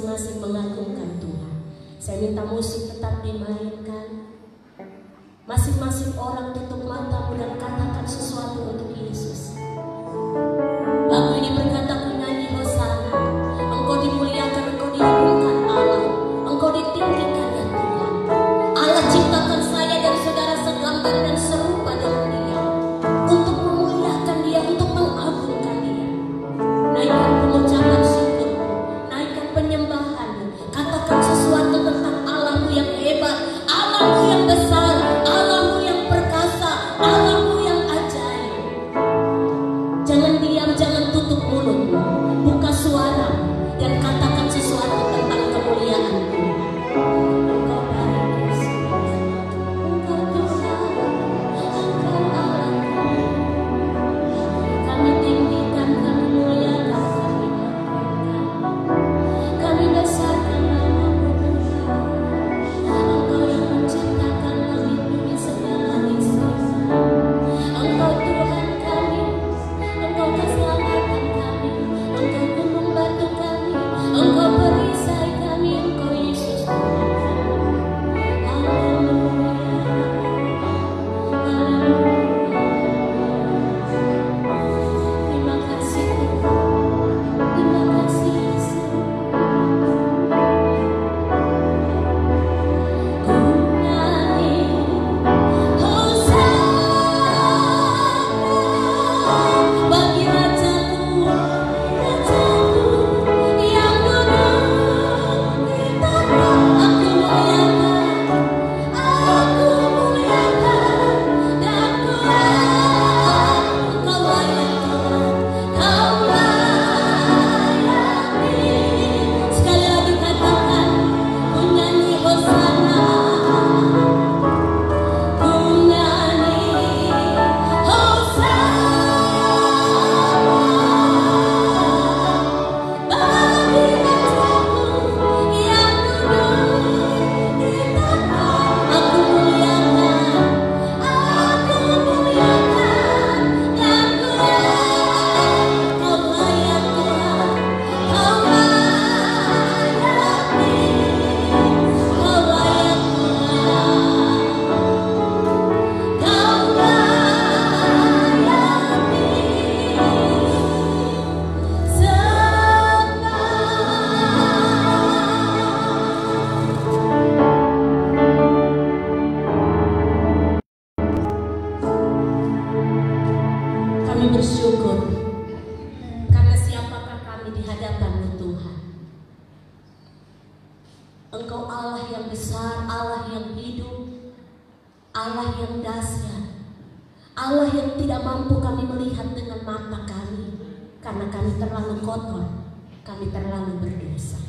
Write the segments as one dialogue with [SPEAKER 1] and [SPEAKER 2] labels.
[SPEAKER 1] masing-masing mengagungkan Tuhan. Saya minta musik tetap dimainkan. Masing-masing orang tutup matamu dan katakan sesuatu untuk Yesus. Lagu ini berkata, ku nyanyi hosana. Engkau dimuliakan, engkau diagungkan Allah. Engkau ditinggikan ya Tuhan. Allah ciptakan saya dan saudara segambar dan serupa dengan Dia, untuk memuliakan Dia, untuk mengagungkan Dia. Naikkan pengucapan syukur, naikkan penyembahan. Katakan sesuatu tentang Allahmu yang hebat, Allahmu yang besar, Allahmu yang perkasa, Allahmu yang ajaib. Jangan diam, jangan tutup mulutmu. Buka suara dan katakan sesuatu tentang kemuliaan Tuhan. Engkau baik Yesus, Engkau Tuhan, Engkau Allah. Kami tinggikan, kami muliakan, kami agungkan, kami besarkan nama-Mu Tuhan. Engkau yang menciptakan langit bumi segala isinya. Engkau Tuhan kami, Engkau keselamatan kami, Engkau gunung batu kami, Engkau perisai kami, Engkau Yesus Tuhan. Haleluya, haleluya. Terima kasih Tuhan, terima kasih Yesus. Ku nyanyi hosana bagi Rajaku, Rajaku yang duduk di tahta. Aku muliakan, dan Tuhan, Engkau layak Tuhan, Kau layani. Sekali lagi katakan, ku nyanyi hosana, ku nyanyi hosana bagi Rajaku yang duduk di tahta. Aku muliakan, dan Tuhan, Kau layak Tuhan, Kau layani, Kau layak Tuhan, Kau layani Kami bersyukur karena siapakah kami di hadapan-Mu Tuhan. Engkau Allah yang besar, Allah yang hidup, Allah yang dahsyat, Allah yang tidak mampu kami melihat dengan mata kami, karena kami terlalu kotor, kami terlalu berdosa.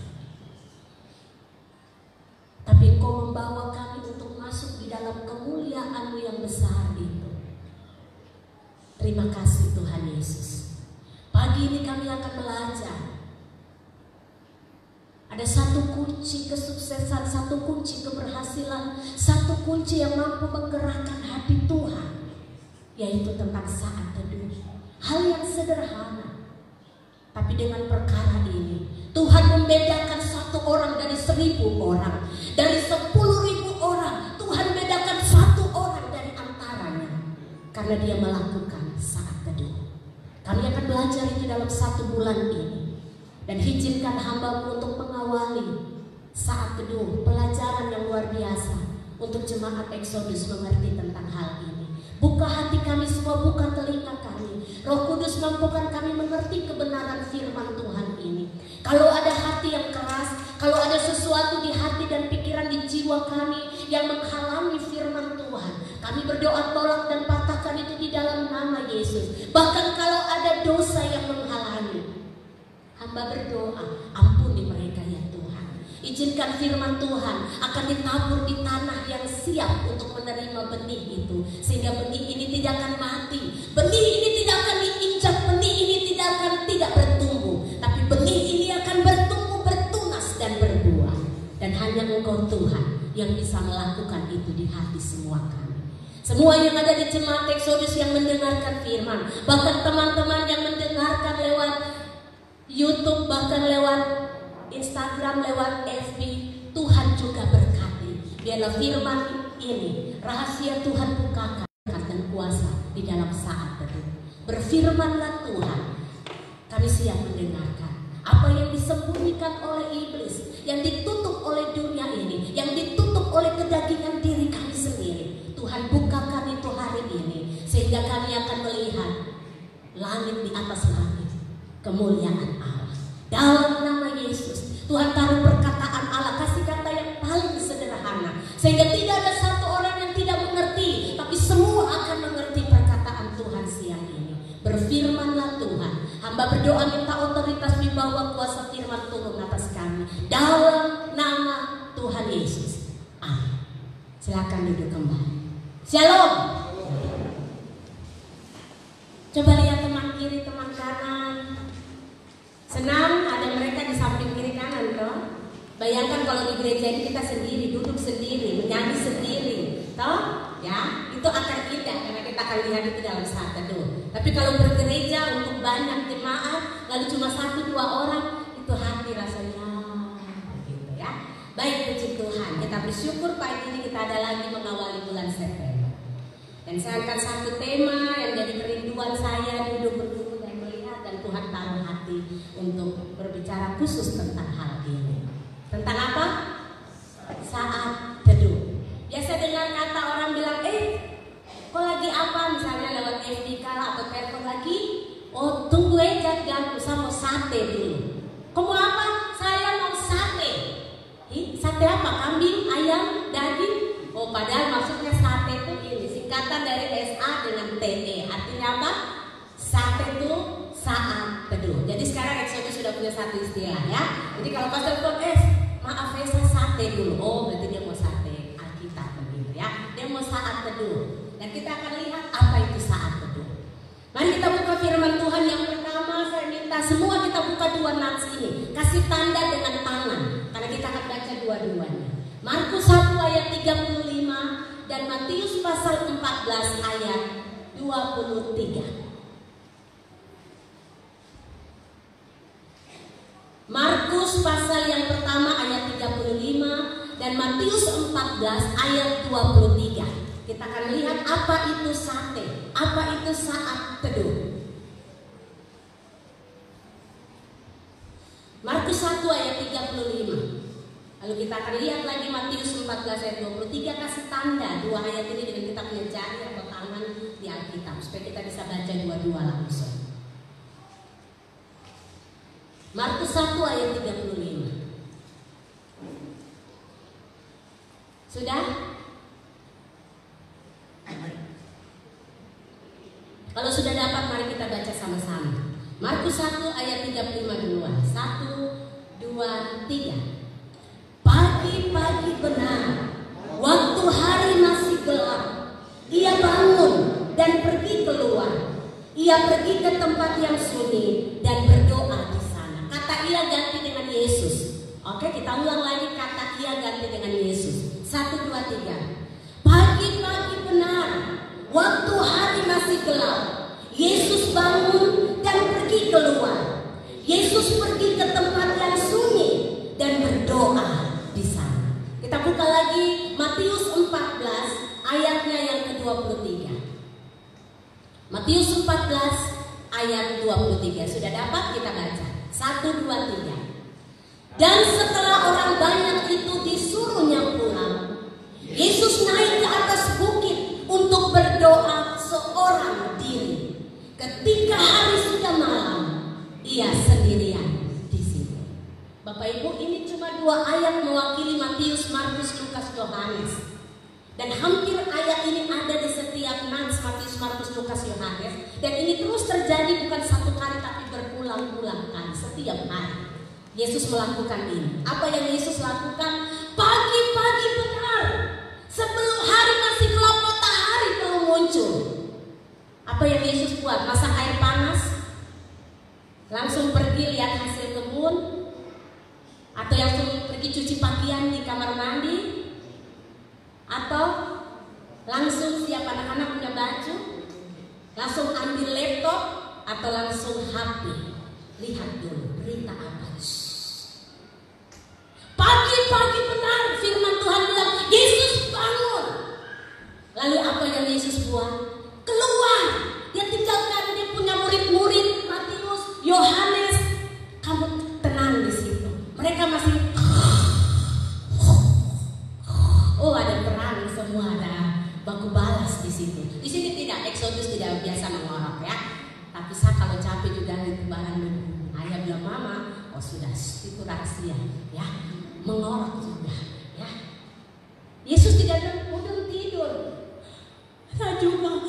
[SPEAKER 1] Tapi Engkau membawa kami untuk masuk di dalam kemuliaan-Mu yang besar itu. Terima kasih Tuhan Yesus. Pagi ini kami akan belajar. Ada satu kunci kesuksesan, satu kunci keberhasilan, satu kunci yang mampu menggerakkan hati Tuhan, yaitu tentang saat teduh. Hal yang sederhana, tapi dengan perkara ini Tuhan membedakan satu orang dari 1000 orang, dari 10.000 orang. Tuhan bedakan satu orang dari antaranya, karena Dia melakukan saat teduh. Kami akan belajar itu dalam 1 bulan ini, dan izinkan hamba-Mu untuk mengawali saat teduh, pelajaran yang luar biasa untuk jemaat Exodus mengerti tentang hal ini. Buka hati kami semua, buka telinga kami. Roh Kudus mampukan kami mengerti kebenaran firman Tuhan ini. Kalau ada hati yang keras, kalau ada sesuatu di hati dan pikiran di jiwa kami yang menghalangi firman Tuhan, kami berdoa tolak dan patahkan itu di dalam nama Yesus. Bahkan kalau ada dosa yang menghalangi, hamba berdoa, ampuni mereka ya Tuhan. Izinkan firman Tuhan akan ditabur di tanah yang siap untuk menerima benih itu, sehingga benih ini tidak akan mati, benih ini tidak akan diinjak, benih ini tidak bertumbuh, tapi benih ini akan bertumbuh, bertunas dan berbuah. Dan hanya Engkau Tuhan yang bisa melakukan itu di hati semua kami. Semua yang ada di jemaat Exodus yang mendengarkan firman, bahkan teman-teman yang mendengarkan lewat YouTube, bahkan lewat Instagram, lewat FB, Tuhan juga berkati. Biarlah firman ini, rahasia Tuhan bukakan dan kuasa di dalam saat teduh. Berfirmanlah Tuhan, kami siap mendengarkan. Apa yang disembunyikan oleh iblis, yang ditutup oleh dunia ini, yang ditutup oleh kedagingan diri kami sendiri, Tuhan bukakan itu hari ini, sehingga kami akan melihat langit di atas langit, kemuliaan Allah. Dalam nama Yesus, Tuhan taruh perkataan Allah, kasih kata yang paling sederhana, sehingga tidak ada satu orang yang tidak mengerti, tapi semua akan mengerti perkataan Tuhan siang ini. Berfirmanlah Tuhan, hamba berdoa minta otoritas wibawa kuasa firman turun atas kami, dalam nama Tuhan Yesus. Amin. Silakan duduk kembali. Shalom. Coba lihat teman kiri, teman kanan. Senang ada mereka di samping kiri kanan, toh? Bayangkan kalau di gereja ini kita sendiri, duduk sendiri, menyanyi sendiri, toh? Ya, itu akan indah karena kita akan lihat itu dalam saat teduh. Tapi kalau bergereja untuk banyak jemaat, lalu cuma 1-2 orang, itu hati rasanya gitu ya. Baik, puji Tuhan, kita bersyukur pagi ini kita ada lagi mengawali bulan September. Dan saya akan satu tema yang jadi kerinduan saya, duduk berdua dan melihat, dan Tuhan taruh hati untuk berbicara khusus tentang hal ini. Tentang apa? Saat teduh. Biasa dengar kata orang bilang, kok lagi apa? Misalnya lewat FB atau telepon lagi. Oh, tunggu aja, jangan usah, mau sate dulu. Kok mau apa? Saya mau sate. Sate apa? Kambing, ayam, daging? Oh, padahal maksudnya sate itu ini singkatan dari SA dengan TE. Artinya apa? Sate itu saat teduh. Jadi sekarang Exodus sudah punya satu istilah ya. Jadi kalau pastor maaf ya, saya sate dulu. Oh, berarti dia mau sate Alkitab begitu ya. Dia mau saat teduh. Dan kita akan lihat apa itu saat teduh. Mari kita buka firman Tuhan. Yang pertama saya minta semua kita buka 2 nats ini. Kasih tanda dengan tangan, karena kita akan baca dua-duanya. Markus 1 ayat 35 dan Matius pasal 14 ayat 23. Markus pasal yang pertama ayat 35 dan Matius 14 ayat 23. Kita akan lihat apa itu sate, apa itu saat teduh. Markus 1 ayat 35. Lalu kita akan lihat lagi Matius 14 ayat 23. Kasih tanda 2 ayat ini dengan kita punya jari atau tangan di Alkitab supaya kita bisa baca dua-dua langsung. Markus 1 ayat 35. Sudah? Kalau sudah dapat, mari kita baca sama-sama. Markus 1 ayat 35 duluan. 1, 2, 3. Pagi-pagi benar, waktu hari masih gelap, ia bangun dan pergi keluar. Ia pergi ke tempat yang sunyi dan berdoa di sana. Kata ia ganti dengan Yesus. Oke, kita ulang lagi kata ia ganti dengan Yesus. 1, 2, 3. Pagi-pagi benar, waktu hari masih gelap, Yesus bangun dan pergi keluar. Yesus pergi ke tempat yang sunyi dan berdoa di sana. Kita buka lagi Matius 14 ayatnya yang ke-23. Matius 14 ayat 23. Sudah dapat? Kita baca. 1, 2, 3. Dan setelah orang banyak itu disuruhnya pulang, Yesus naik ke atas bukit untuk berdoa seorang diri. Ketika hari sudah malam, ia sendirian di situ. Bapak Ibu, ini cuma 2 ayat mewakili Matius, Markus, Lukas, Yohanes. Dan hampir ayat ini ada di setiap nats Matius, Markus, Lukas, Yohanes. Dan ini terus terjadi bukan satu kali tapi berulang-ulang kali setiap hari. Yesus melakukan ini. Apa yang Yesus lakukan? Pagi-pagi benar, sebelum hari masih gelap, matahari belum muncul. Apa yang Yesus buat? Masak air panas, langsung pergi lihat hasil kebun, atau langsung pergi cuci pakaian di kamar mandi, atau langsung siap anak-anak punya baju, langsung ambil laptop, atau langsung HP. Lihat dulu berita apa.
[SPEAKER 2] di situ. Di sini tidak, Exodus tidak biasa mengorok ya. Tapi saya kalau capek juga di bahan dulu. Ayah bilang mama, oh sudah itu rahasia ya, mengorok juga ya. Yesus tidak bilang udah tidur. Saya juga,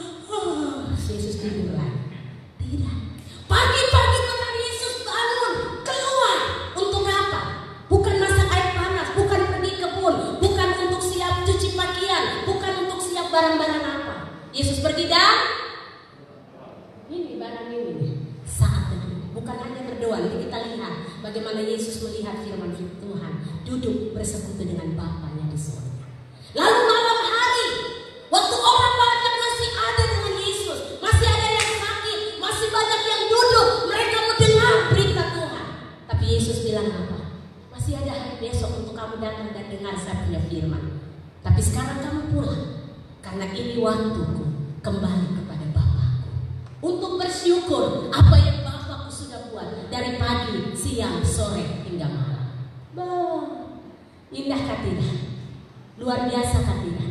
[SPEAKER 2] Yesus tidur lagi. Tidak. Pagi-pagi Tuhan Yesus bangun, keluar. Untuk apa? Bukan masak air panas, bukan pergi kebun, bukan untuk siap cuci pakaian, bukan untuk siap barang-barang apa. Yesus pergi dan ini barang ini saat teduh. Bukan hanya berdoa, nanti kita lihat bagaimana Yesus melihat firman Tuhan, duduk bersekutu dengan Bapanya di surga. Lalu malam hari, waktu orang banyak masih ada dengan Yesus, masih ada yang sakit, masih banyak yang duduk, mereka mendengar berita Tuhan. Tapi Yesus bilang apa? Masih ada hari besok untuk kamu datang dan dengar saya punya firman. Tapi sekarang kamu pulang, karena ini waktuku kembali kepada Bapakku untuk bersyukur apa yang Bapakku sudah buat dari pagi, siang, sore hingga malam. Indah kah tidak? Luar biasa kan tidak?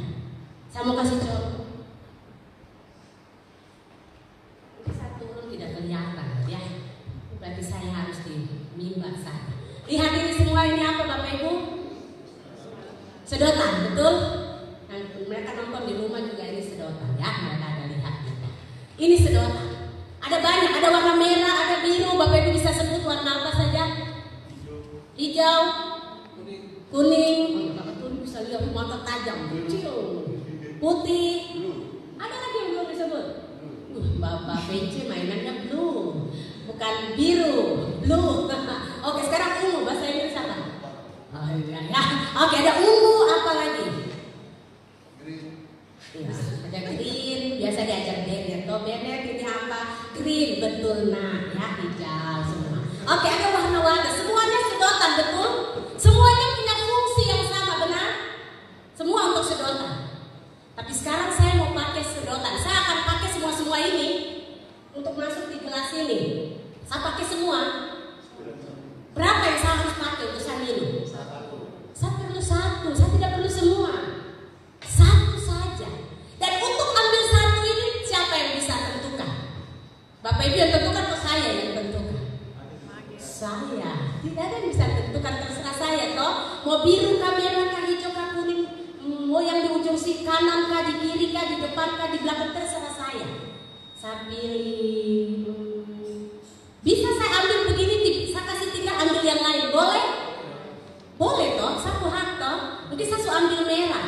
[SPEAKER 2] Saya mau kasih contoh. Ini saya turun tidak kelihatan ya. Berarti saya harus di mimbar saja. Lihat ini semua, ini apa Bapak Ibu? Sedotan, betul? Nah, mereka nonton di rumah juga ini sedotan ya. Mereka ada lihat juga. Ini sedotan. Ada banyak, ada warna merah, ada biru. Bapak Ibu bisa sebut warna apa saja? Hijau, kuning. Bisa lihat mata tajam, putih. Ada lagi yang belum disebut? Bapak PC mainannya blue, bukan biru, blue. Oke, sekarang ungu, bahasa Inggris apa? Oh, iya, ya. Oke, ada ungu, apa lagi? Ya, ada green, biasa diajar Bennett. Oh, Bennett ini apa? Green, betul nah, ya hijau semua. Oke, ada warna-warna, semuanya sedotan, betul? Semuanya punya fungsi yang sama, benar? Semua untuk sedotan. Tapi sekarang saya mau pakai sedotan. Saya akan pakai semua ini untuk masuk di gelas ini. Saya pakai semua. Berapa yang saya harus pakai untuk saya minum? Saya perlu satu. Saya tidak perlu semua. Satu saja. Dan untuk ambil satu ini, siapa yang bisa tentukan? Bapak Ibu yang tentukan atau saya yang tentukan? Saya. Tidak ada yang bisa tentukan, terserah saya toh. Mau biru kah, merah kah, hijau kah, kuning, mau yang di ujung si kanan kah, di kiri kah, di depan kah, di belakang, terserah saya. Saya pilih. Bisa saya ambil begini, saya kasih tinggal ambil yang lain, boleh? Boleh toh, saya hak toh. Mungkin saya suka ambil merah,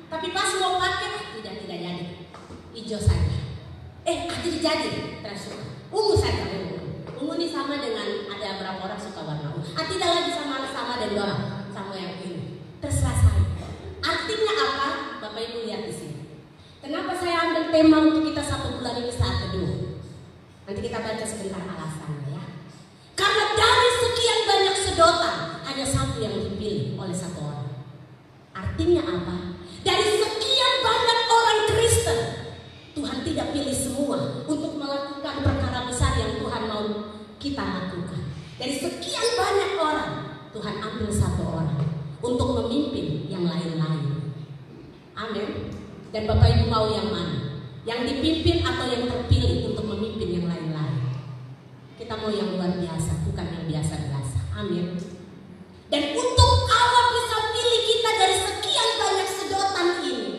[SPEAKER 2] tapi pas mau pakai tidak jadi. Hijau saja. Jadi tersuka. Ungu saja, ungu. Ungu ini sama dengan ada berapa orang suka warna ungu. Tidak lagi sama dengan orang sama yang ini. Terserah saya. Artinya apa? Bapak Ibu lihat di sini. Kenapa saya ambil tema untuk kita 1 bulan ini saat teduh? Nanti kita baca sebentar alasannya ya. Karena dari sekian banyak sedotan hanya satu yang dipilih oleh satu orang. Artinya apa? Dari sekian banyak orang Kristen, Tuhan tidak pilih semua untuk melakukan perkara besar yang Tuhan mau kita lakukan. Dari sekian banyak orang, Tuhan ambil satu orang untuk memimpin yang lain-lain. Amin. Dan Bapak Ibu mau yang mana? Yang dipimpin atau yang terpilih untuk memimpin yang lain-lain? Kita mau yang luar biasa, bukan yang biasa-biasa. Amin. Dan untuk Allah bisa pilih kita dari sekian banyak sedotan ini,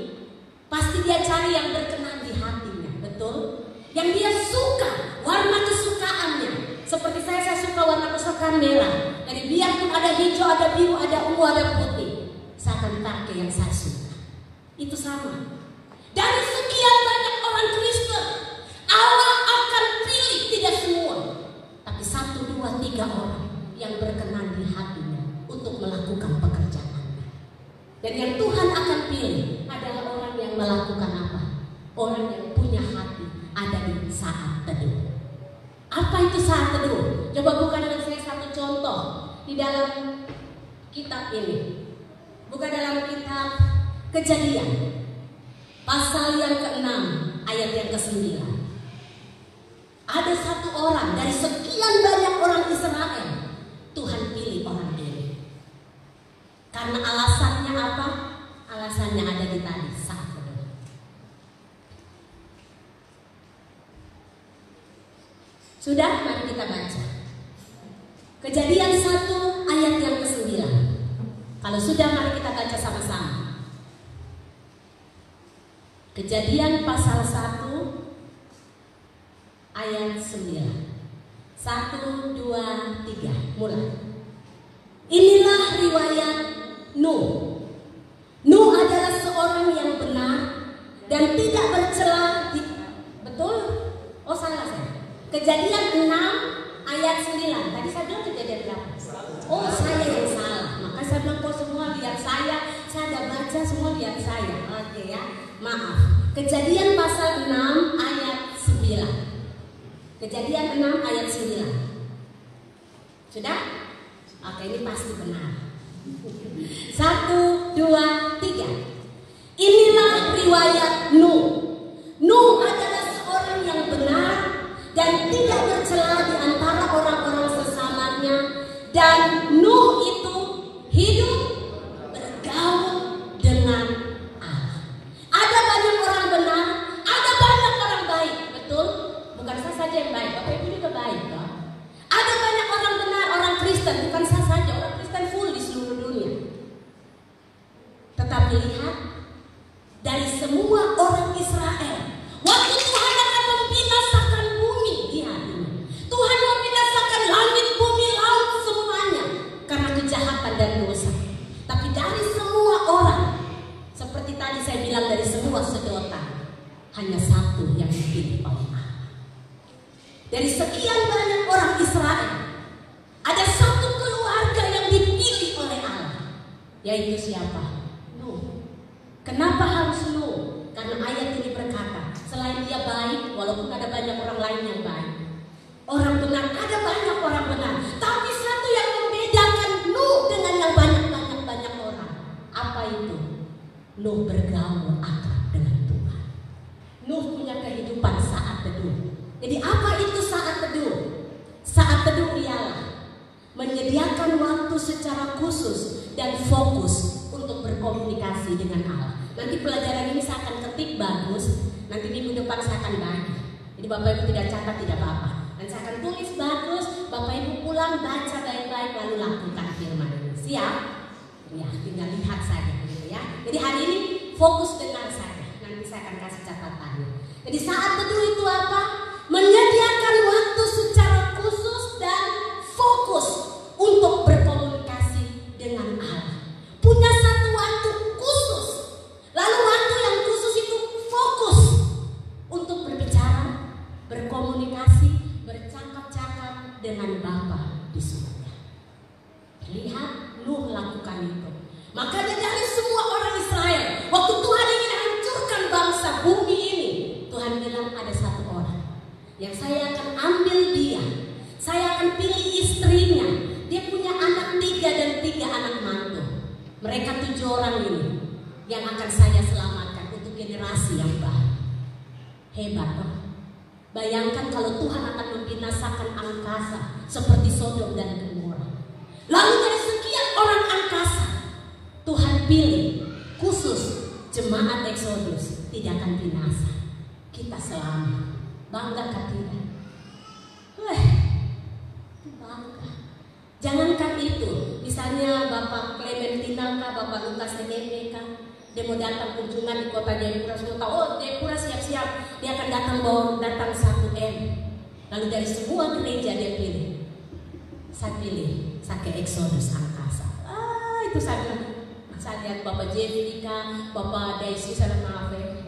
[SPEAKER 2] pasti dia cari yang berkenan di hatinya, betul? Yang dia suka, warna kesukaannya. Seperti saya suka warna kesukaan merah. Jadi biarpun ada hijau, ada biru, ada ungu, ada putih, saya akan pakai yang saya suka. Itu sama. Dari sekian banyak orang Kristen, Allah akan pilih tidak semua, tapi 1, 2, 3 orang yang berkenan di hatinya untuk melakukan pekerjaannya. Dan yang Tuhan akan pilih adalah orang yang melakukan apa? Orang yang punya hati ada di saat teduh. Apa itu saat teduh? Coba buka dengan saya satu contoh di dalam kitab ini. Buka dalam kitab Kejadian pasal yang ke-6 ayat yang ke-9. Ada satu orang dari sekian banyak orang Israel, Tuhan pilih orang ini. Karena alasannya apa? Alasannya ada di tadi saat teduh. Sudah, mari kita baca. Kejadian 1 ayat yang ke-9. Kalau sudah, mari kita baca sama-sama. Kejadian pasal 1 ayat 9. 1, 2, 3, mulai. Inilah riwayat Nuh. Nuh adalah seorang yang benar dan tidak bercela. Betul? Oh, salah saya. Kejadian 6 ayat 9. Tadi saya bilang kejadian berapa? Oh, saya yang salah. Maka saya bilang kok semua lihat saya ada baca semua lihat saya. Oke ya, maaf. Kejadian pasal 6 ayat 9. Kejadian 6 ayat 9. Sudah? Oke, ini pasti benar. 1, 2, 3. Inilah riwayat Nuh. Nuh adalah seorang yang benar dan tidak bercela di antara orang-orang sesamanya. Dan Nuh itu hidup bergaul dengan Allah. Ada banyak orang benar, ada banyak orang baik, betul? Bukan saya saja yang baik, Bapak Ibu juga baik, toh. Ada banyak orang benar, orang Kristen, bukan saya saja, orang Kristen full di seluruh dunia. Tetapi lihat, dari semua orang Israel, waktu Tuhan akan membinasakan bumi di hari ini, Tuhan membinasakan langit, bumi, laut, semuanya karena kejahatan dan dosa. Tapi dari semua orang, seperti tadi saya bilang, dari semua sedotan, hanya satu yang dipilih oleh Allah. Dari sekian banyak orang Israel, ada satu keluarga yang dipilih oleh Allah, yaitu siapa? Nuh. Kenapa harus Nuh? Karena ayat ini berkata, selain dia baik, walaupun ada banyak orang lain yang baik, orang benar, ada banyak orang benar, tapi satu yang membedakan Nuh dengan yang banyak orang. Apa itu? Nuh bergaul akrab dengan Tuhan. Nuh punya kehidupan saat teduh. Jadi apa itu saat teduh? Saat teduh ialah menyediakan waktu secara khusus dan fokus untuk berkomunikasi dengan Allah. Nanti pelajaran ini saya akan ketik bagus, nanti minggu depan saya akan bagi. Jadi Bapak Ibu tidak catat tidak apa-apa. Dan saya akan tulis bagus, Bapak Ibu pulang baca baik-baik lalu lakukan firman ini. Siap? Ya, tinggal lihat saja gitu ya. Jadi hari ini fokus dengar saja. Nanti saya akan kasih catatannya. Jadi saat teduh itu apa? Menyediakan waktu secara khusus dan fokus untuk berkomunikasi dengan Allah. Punya satu waktu khusus. Lalu waktu yang khusus itu fokus untuk berbicara, berkomunikasi, bercakap-cakap dengan Bapa di surga. Lihat, Nuh lakukan itu. Makanya dari semua orang Israel, waktu Tuhan ingin hancurkan bangsa bumi ini, Tuhan bilang ada satu orang yang saya akan ambil dia, saya akan pilih istrinya. Dia punya anak 3 dan 3 anak mantu. Mereka 7 orang ini yang akan saya selamatkan untuk generasi yang baru. Hebat toh? Bayangkan kalau Tuhan akan membinasakan angkasa seperti Sodom dan Gomora. Lalu dari sekian orang angkasa, Tuhan pilih khusus jemaat Exodus tidak akan binasa. Kita selamat. Bangga kan tidak? Bangga. Jangankan itu, misalnya Bapak Clementina kah, Bapak Lukas NMB kah, dia mau datang kunjungan di kota Jayapura, sudah tahu, oh Jayapura siap-siap, dia akan datang 1M. Lalu dari semua gereja dia pilih, saya pilih, saya ke Exodus angkasa. Itu saya lihat Bapak Jessica, Bapak Daisy, saya maaf ya,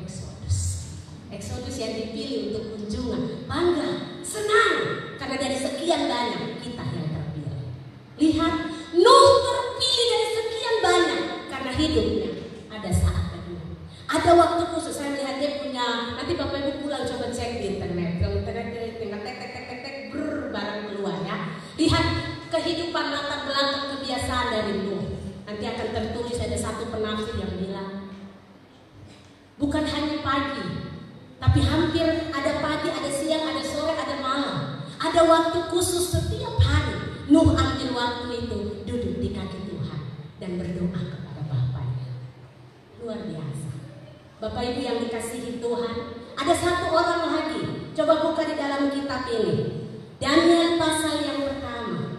[SPEAKER 2] Exodus yang dipilih untuk kunjungan. Bangga, senang, karena dari sekian banyak kita yang terpilih. Lihat, Nuh terpilih dari sekian banyak karena hidupnya ada saat teduh. Ada waktu khusus. Saya lihat dia punya, nanti Bapak Ibu pulang coba cek di internet. Kalau internet tinggal tek barang keluar ya. Lihat kehidupan latar belakang kebiasaan dari Nuh. Nanti akan tertulis, ada satu penafsir yang bilang, bukan hanya pagi, tapi hampir ada pagi, ada siang, ada sore, ada malam. Ada waktu khusus setiap hari. Nuh ambil waktu itu duduk di kaki Tuhan dan berdoa kepada Bapaknya. Luar biasa. Bapak Ibu yang dikasihi Tuhan, ada satu orang lagi. Coba buka di dalam kitab ini. Daniel pasal yang pertama.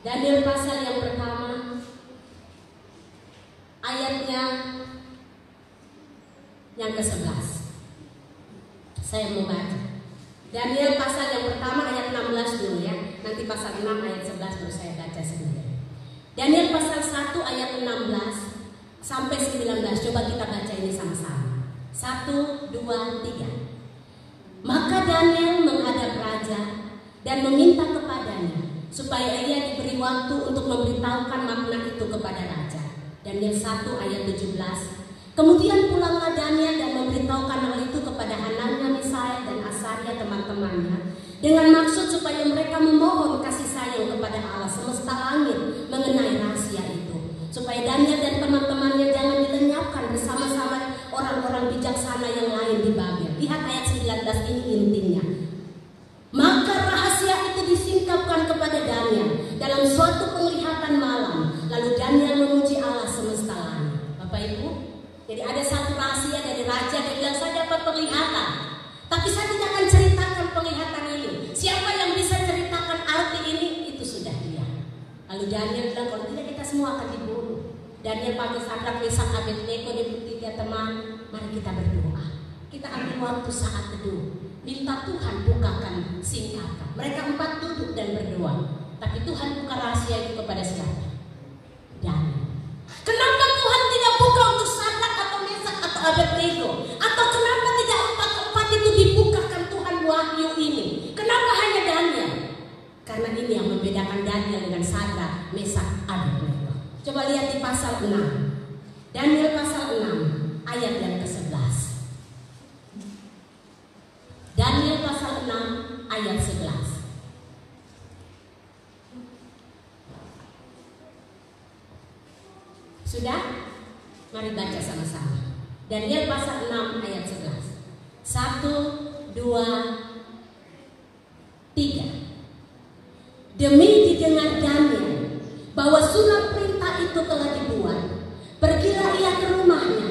[SPEAKER 2] Daniel pasal yang pertama, ayatnya yang ke-11. Saya mau baca Daniel pasal yang pertama ayat 16 dulu ya. Nanti pasal 6 ayat 11 baru saya baca sendiri. Daniel pasal 1 ayat 16 sampai 19. Coba kita baca ini sama-sama. 1, 2, 3. Maka Daniel menghadap raja dan meminta kepadanya supaya ia diberi waktu untuk memberitahukan makna itu kepada raja. Daniel 1 ayat 17. Kemudian pulanglah Daniel dan memberitahukan hal itu kepada Hanania, Misael dan Asaria teman-temannya dengan maksud supaya mereka memohon kasih sayang kepada Allah semesta langit mengenai rahasia itu, supaya Daniel dan teman-temannya jangan dilenyapkan bersama-sama orang-orang bijaksana yang lain di Babel. Lihat ayat 19 ini intinya. Maka rahasia itu disingkapkan kepada Daniel dalam suatu penglihatan malam. Lalu Daniel memuji Allah semesta langit. Bapak Ibu, jadi ada satu rahasia dari raja. Dia bilang, saya dapat penglihatan, tapi saya tidak akan ceritakan penglihatan ini. Siapa yang bisa ceritakan arti ini, itu sudah dia. Lalu Daniel bilang, kalau tidak kita semua akan dibunuh. Daniel panggil Sadrak, Mesak, Abednego, dia bertiga teman. Mari kita berdoa. Kita ambil waktu saat teduh, minta Tuhan bukakan singkatan. Mereka 4 duduk dan berdoa. Tapi Tuhan buka rahasia itu kepada siapa? Daniel. Kenapa Tuhan tidak buka untuk Sadrak atau Mesak atau Abednego? Atau kenapa tidak 4 itu dibukakan Tuhan wahyu ini? Kenapa hanya Daniel? Karena ini yang membedakan Daniel dengan Sadrak, Mesak, Abednego. Coba lihat di pasal 6. Daniel pasal 6 ayat yang ke-11. Daniel pasal 6 ayat 11. Sudah? Mari baca sama-sama. Daniel pasal 6 ayat 11. 1, 2, 3. Demi didengar Daniel bahwa surat perintah itu telah dibuat, pergilah ia ke rumahnya.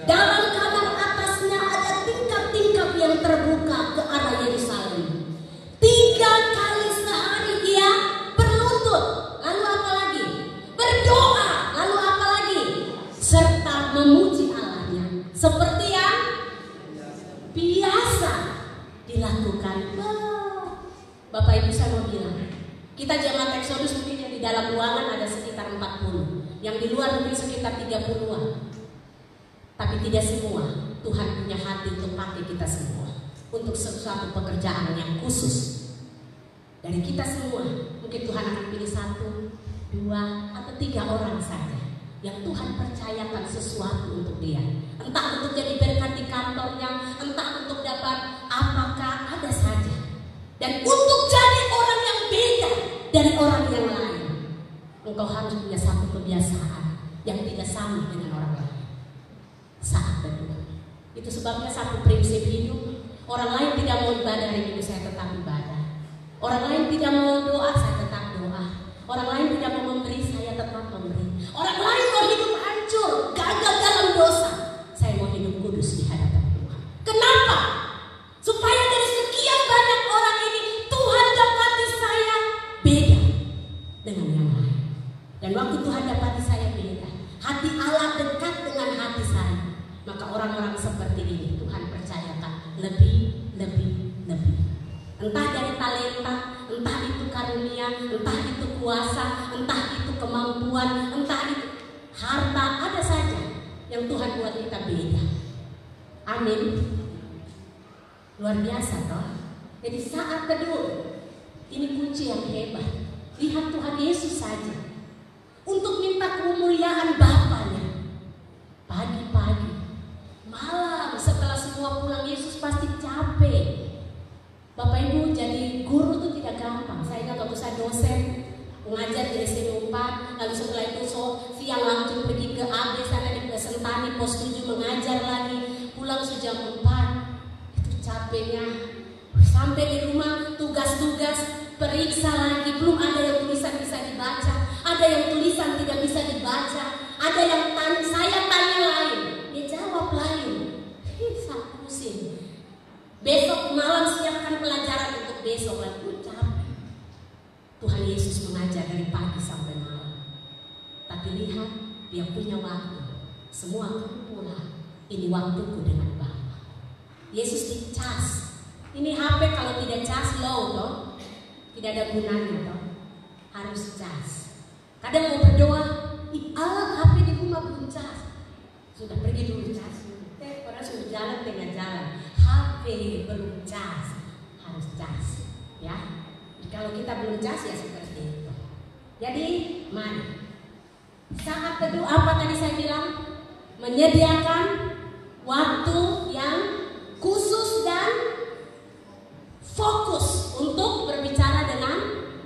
[SPEAKER 2] Dalam kamar atasnya ada tingkap-tingkap yang terbuka ke arah Yerusalem. 3 kali sehari ia berlutut. Lalu apa lagi? Berdoa. Lalu apa lagi? Serta memuji Allahnya seperti yang biasa dilakukan. Bapak Ibu, saya mau bilang, kita jemaat Exodus mungkin yang di dalam ruangan ada sekitar 40, yang di luar mungkin sekitar 30-an. Tapi tidak semua Tuhan punya hati untuk pakai kita semua untuk sesuatu pekerjaan yang khusus. Dari kita semua mungkin Tuhan akan pilih 1, 2, atau 3 orang saja yang Tuhan percayakan sesuatu untuk dia. Entah untuk jadi berkat di kantornya, entah untuk dapat apakah, ada saja. Dan untuk jadi orang yang beda dari orang yang lain, engkau harus punya satu kebiasaan yang tidak sama dengan orang lain. Saat berdoa. Itu sebabnya satu prinsip hidup. Orang lain tidak mau ibadah hari Minggu, saya tetap ibadah. Orang lain tidak mau doa, saya tetap doa. Orang lain tidak mau memberi, saya tetap memberi. Orang lain mau hidup hancur, gagal dalam dosa, saya mau hidup kudus di hadapan Tuhan. Kenapa? Supaya dari sekian banyak orang ini Tuhan dapati saya beda dengan yang lain. Dan waktu Tuhan dapati saya beda, hati Allah dekat dengan hati saya, maka orang-orang seperti ini Tuhan percayakan lebih. Entah dari talenta, entah itu karunia, entah itu kuasa, entah itu kemampuan, entah itu harta, ada saja yang Tuhan buat kita beda. Amin. Luar biasa toh. Jadi saat teduh, ini kunci yang hebat. Lihat Tuhan Yesus saja, untuk minta kemuliaan Bapaknya, pagi-pagi, malam setelah semua pulang, Yesus pasti capek. Bapak Ibu, jadi guru itu tidak gampang. Saya ingat waktu saya dosen mengajar di SD 4, lalu setelah itu siang langsung pergi ke AB sana di Sentani pos 7 mengajar lagi, pulang jam 4. Itu capeknya. Sampai di rumah tugas-tugas, periksa lagi, belum ada yang tulisan bisa dibaca, ada yang tulisan tidak bisa dibaca, ada yang saya tanya lain, dia jawab lain. Saya pusing. Besok malam siapkan pelajaran untuk besok lagi, capek. Tuhan Yesus mengajar dari pagi sampai malam. Tapi lihat, dia punya waktu. Semua kamu pulang. Ini waktuku dengan Bapa. Yesus dicas. Ini HP kalau tidak cas low toh, tidak ada gunanya toh. Harus cas. Kadang mau berdoa, Allah HP di rumah belum cas. Sudah pergi dulu cas. Orang sudah jalan tengah jalan. HP belum cas, harus cas. Ya. Kalau kita belum cas ya seperti itu. Jadi mari. Saat teduh apa tadi saya bilang? Menyediakan waktu yang khusus dan fokus untuk berbicara dengan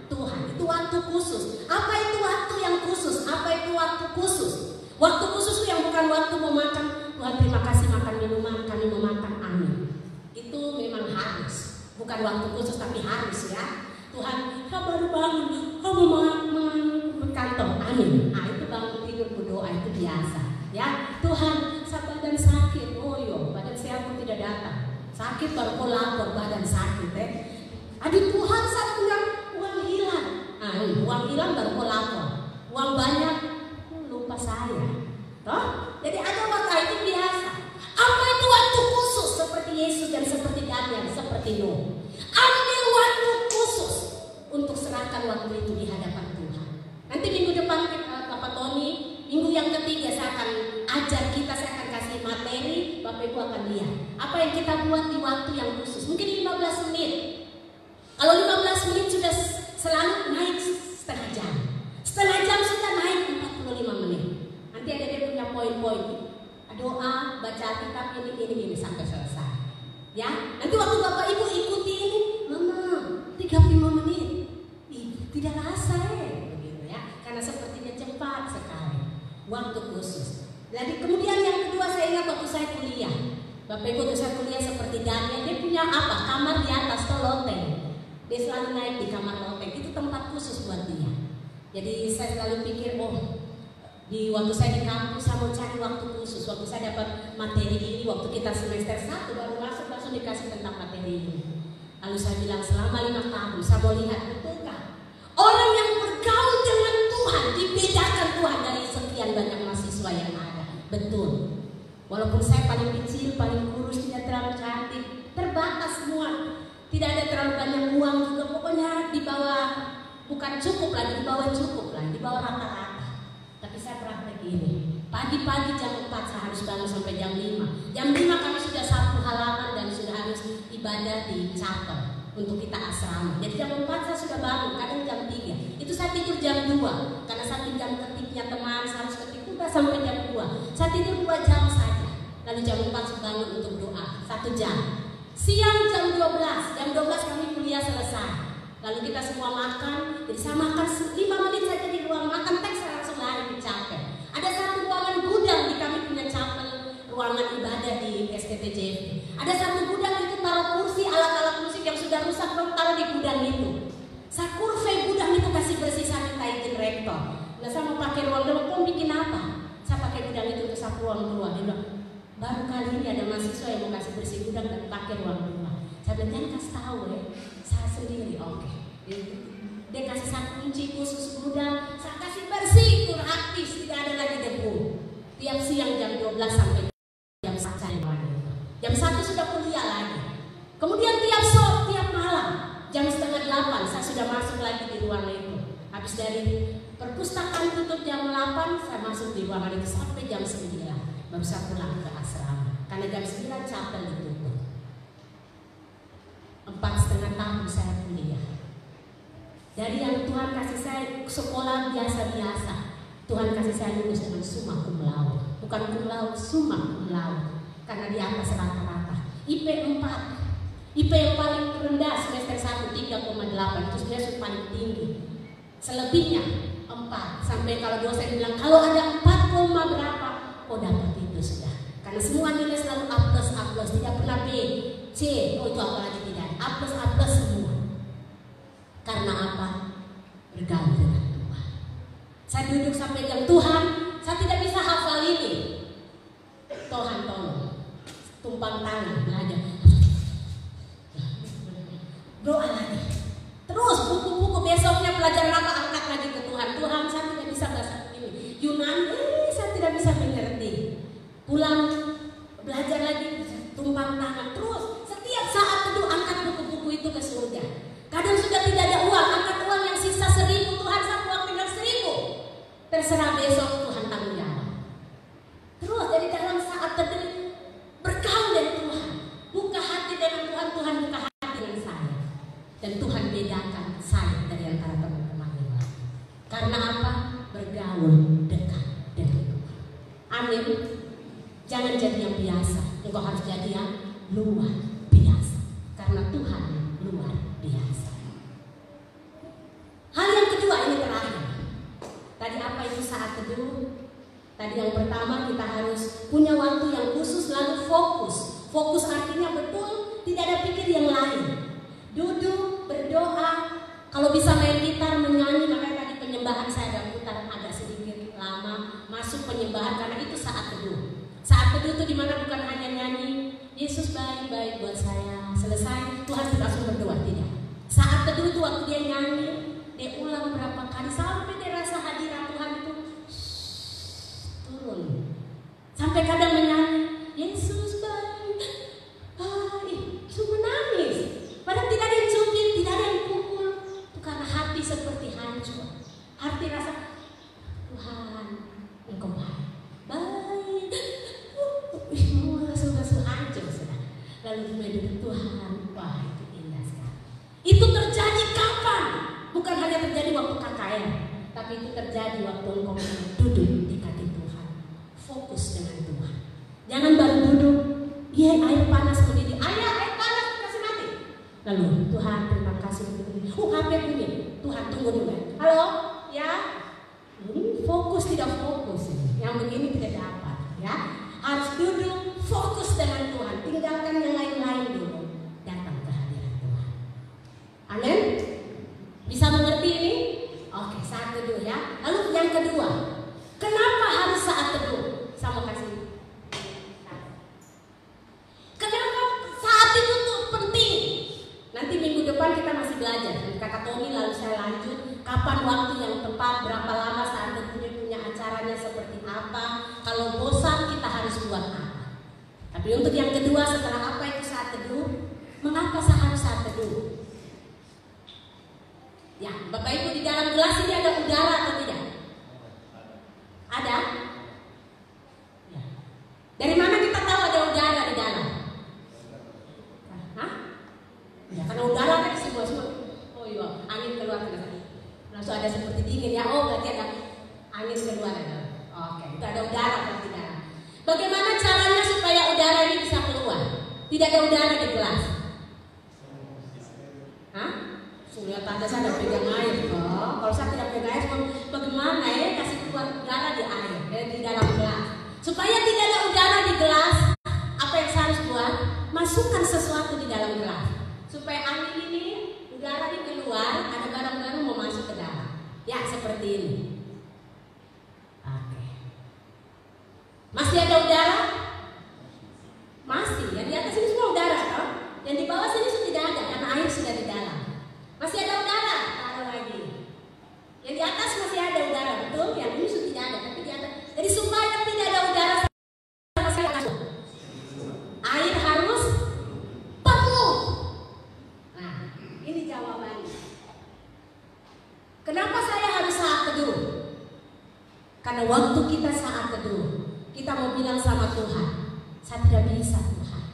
[SPEAKER 2] Tuhan. Itu waktu khusus. Apa itu waktu yang khusus? Apa itu waktu khusus? Waktu khusus itu yang bukan waktu mau makan. Tuhan terima kasih makan minuman, kami mau makan, amin. Itu memang harus. Bukan waktu khusus tapi harus ya. Tuhan, kau baru bangun, kau mau berkantor, amin. Nah itu bangun tidur berdoa itu biasa. Ya, Tuhan, saya badan sakit, oh yo, badan sehat pun tidak datang. Sakit baru kau lapor badan sakit, Aduh Tuhan, saya punya uang hilang. Nah, uang hilang baru kau lapor. Uang banyak, lupa saya. Toh? Jadi ada waktu itu biasa. Apa itu waktu khusus seperti Yesus dan seperti Daniel, seperti Nuh? Ambil waktu khusus untuk serahkan waktu itu di hadapan Tuhan. Nanti minggu depan Bapak Tony, minggu yang ketiga saya akan ajar kita, saya akan kasih materi, Bapak Ibu akan lihat apa yang kita buat di waktu yang khusus. Mungkin 15 menit. Kalau 15 menit sudah selalu naik setengah jam. Setengah jam sudah naik 45 menit. Nanti ada dia punya poin-poin. Doa, baca Alkitab ini sampai selesai. Ya, nanti waktu Bapak Ibu ikuti ini, Mama, 35 menit. Tidak rasa begitu ya. Karena sepertinya cepat sekali. Waktu khusus. Jadi kemudian yang kedua saya ingat waktu saya kuliah. Bapak Ibu waktu saya kuliah seperti Daniel, dia punya apa? Kamar di atas tuh loteng. Dia selalu naik di kamar loteng. Itu tempat khusus buat dia. Jadi saya selalu pikir, di waktu saya di kampus saya mau cari waktu khusus. Waktu saya dapat materi ini, waktu kita semester 1 baru masuk langsung dikasih tentang materi ini. Lalu saya bilang selama 5 tahun saya mau lihat betulkah orang yang bergaul dengan Tuhan dibedakan Tuhan dari sekian banyak mahasiswa yang ada. Betul. Walaupun saya paling kecil, paling kurus, tidak terlalu cantik, terbatas semua. Tidak ada terlalu banyak uang juga. Pokoknya di bawah, bukan cukup lah, di bawah cukup lah, di bawah rata-rata. Tapi saya praktek ini. Pagi-pagi jam 4 saya harus bangun sampai jam 5. Jam 5 kami sudah sapu halaman dan sudah harus ibadah di chapel untuk kita asrama. Jadi jam 4 saya sudah bangun, kadang jam 3. Itu saya tidur jam 2 karena saya pinjam ketiknya teman, saya harus ketik udah sampai jam 2. Saya tidur 2 jam saja. Lalu jam 4 saya bangun untuk doa 1 jam. Siang jam 12. Jam 12 kami kuliah selesai. Lalu kita semua makan. Jadi saya makan 5 menit saja di ruang makan, teks saya langsung lari ke chapel. Ada satu ruangan gudang di kami punya chapel, ruangan ibadah di STTJF. Ada satu gudang itu taruh kursi, alat-alat musik yang sudah rusak, taruh di gudang itu. Saya kurve gudang itu kasih bersih, saya minta izin rektor. Nah saya mau pakai ruang guru, kau bikin apa? Saya pakai gudang itu untuk sapu ruang guru. Dia bilang, baru kali ini ada mahasiswa yang mau kasih bersih gudang dan pakai ruang guru. Saya bilang, jangan kasih tahu ya, saya sendiri. Oke. Dia kasih satu kunci khusus gudang, saya kasih bersih, gratis, tidak ada lagi debu. Tiap siang jam 12 sampai jam 1 jam 1 sudah kuliah lagi. Kemudian tiap malam jam setengah 8 saya sudah masuk lagi di ruangan itu. Habis dari perpustakaan tutup jam 8, saya masuk di ruangan itu sampai jam 9. Baru saya pulang ke asrama. Karena jam 9 chapel ditutup. 4,5 tahun saya kuliah. Dari yang Tuhan kasih saya sekolah biasa-biasa, Tuhan kasih saya lulus dengan summa cum laude. Bukan cum laude, summa cum laude. Karena di atas rata-rata. IP 4. IP yang paling rendah semester 1 3,8. Itu sebenarnya paling tinggi. Selebihnya 4. Sampai kalau dosen bilang kalau ada 4, berapa, dapat itu sudah. Karena semua nilai selalu A+, tidak pernah B, C. Itu apalagi tidak. A+, semua. Karena apa? Bergaul dengan Tuhan. Saya duduk sampai jam Tuhan, saya tidak bisa hafal ini. Tuhan tolong. tumpang tangan aja. Doa lagi. Terus buku-buku besoknya pelajaran apa angkat lagi ke Tuhan. Tuhan, saya tidak bisa bahasa ini. Yunani saya tidak bisa mengerti. Pulang belajar lagi tumpang tangan. Terus setiap saat teduh angkat buku-buku itu ke surga. Kadang sudah tidak ada uang, angkat uang yang sisa 1.000. Tuhan, saya uang tinggal 1.000. Terserah besok Tuhan tanggung jawab. Terus dari dalam saat teduh bergaul dengan Tuhan, buka hati dengan Tuhan, Tuhan buka hati dengan saya, dan Tuhan bedakan saya dari antara teman-teman yang lain. Karena apa? Bergaul dekat dengan Tuhan. Amin. Jangan jadi yang biasa, engkau harus jadi yang luar biasa. Karena Tuhan luar biasa. Hal yang kedua, ini terakhir. Tadi apa itu saat teduh? Tadi yang pertama, kita harus punya waktu yang khusus, lalu fokus. Fokus artinya betul, tidak ada pikir yang lain. Duduk, berdoa. Kalau bisa main gitar, menyanyi, makanya tadi penyembahan saya agak putar agak sedikit lama. Masuk penyembahan karena itu saat teduh. Saat teduh itu dimana bukan hanya nyanyi, Yesus baik-baik buat saya. Selesai, Tuhan langsung berdoa, tidak. Saat teduh itu waktu dia nyanyi, dia ulang berapa kali sampai dia rasa hadirat Tuhan itu turun. Sampai kadang menyanyi, Yesus baik, itu menangis. Padahal tidak ada yang cubit, tidak ada yang pukul. Itu karena hati seperti hancur. Hati rasa, Tuhan, Engkau baik. Baik. Sudah hancur sudah. Lalu duduk, Tuhan, wah itu indah sekali. Itu terjadi kapan? Bukan hanya terjadi waktu KKN, tapi itu terjadi waktu engkau duduk dekati Tuhan. Fokus dengan Tuhan. Jangan baru duduk, iya air panas mendidih, air panas kasih mati. Lalu Tuhan terima kasih begini. HP bunyi. Tuhan tunggu dulu. Halo, ya. Ini fokus tidak fokus. Yang begini tidak dapat, ya. Harus duduk fokus dengan Tuhan. Tinggalkan yang lain-lain dulu. Datang ke hadirat Tuhan. Amin. Bisa mengerti ini? Oke, saat teduh ya. Lalu yang kedua, kenapa harus saat teduh? Sama kasih. Kenapa saat itu tuh penting? Nanti minggu depan kita masih belajar. Kata Tommy, lalu saya lanjut. Kapan waktu yang tepat? Berapa lama saat teduhnya, punya acaranya seperti apa? Kalau bosan kita harus buat apa? Tapi untuk yang kedua, setelah apa itu saat teduh? Mengapa saya harus saat teduh? Ya, Bapak Ibu, di dalam gelas ini ada udara atau tidak? Ada? Ya. Dari mana kita tahu ada udara di dalam? Hah? Ya, karena udara kan semua. Oh iya, angin keluar ke dalam. Langsung ada seperti dingin ya. Oh, berarti ada angin keluar ya. Oke, itu ada udara berarti dalam. Bagaimana caranya supaya udara ini bisa keluar? Tidak ada udara di gelas. Hah? Lihat tanda saya ada pegang air. Oh, kalau saya tidak pegang air, bagaimana ya kasih keluar udara di air, di dalam gelas. Supaya tidak ada udara di gelas, apa yang saya harus buat? Masukkan sesuatu di dalam gelas. Supaya angin ini, udara ini keluar, ada barang-barang mau masuk ke dalam. Ya, seperti ini. Oke. Masih ada udara? Masih. Yang di atas ini semua udara, toh? Yang di bawah sini sudah tidak ada, karena air sudah di dalam. Masih ada udara, taruh lagi. Yang di atas masih ada udara, betul? Yang ini sudah tidak ada, tapi di atas. Jadi supaya tidak ada udara sama sekali, air harus penuh. Nah, ini jawabannya. Kenapa saya harus saat teduh? Karena waktu kita saat teduh, kita mau bilang sama Tuhan, saya tidak bisa Tuhan,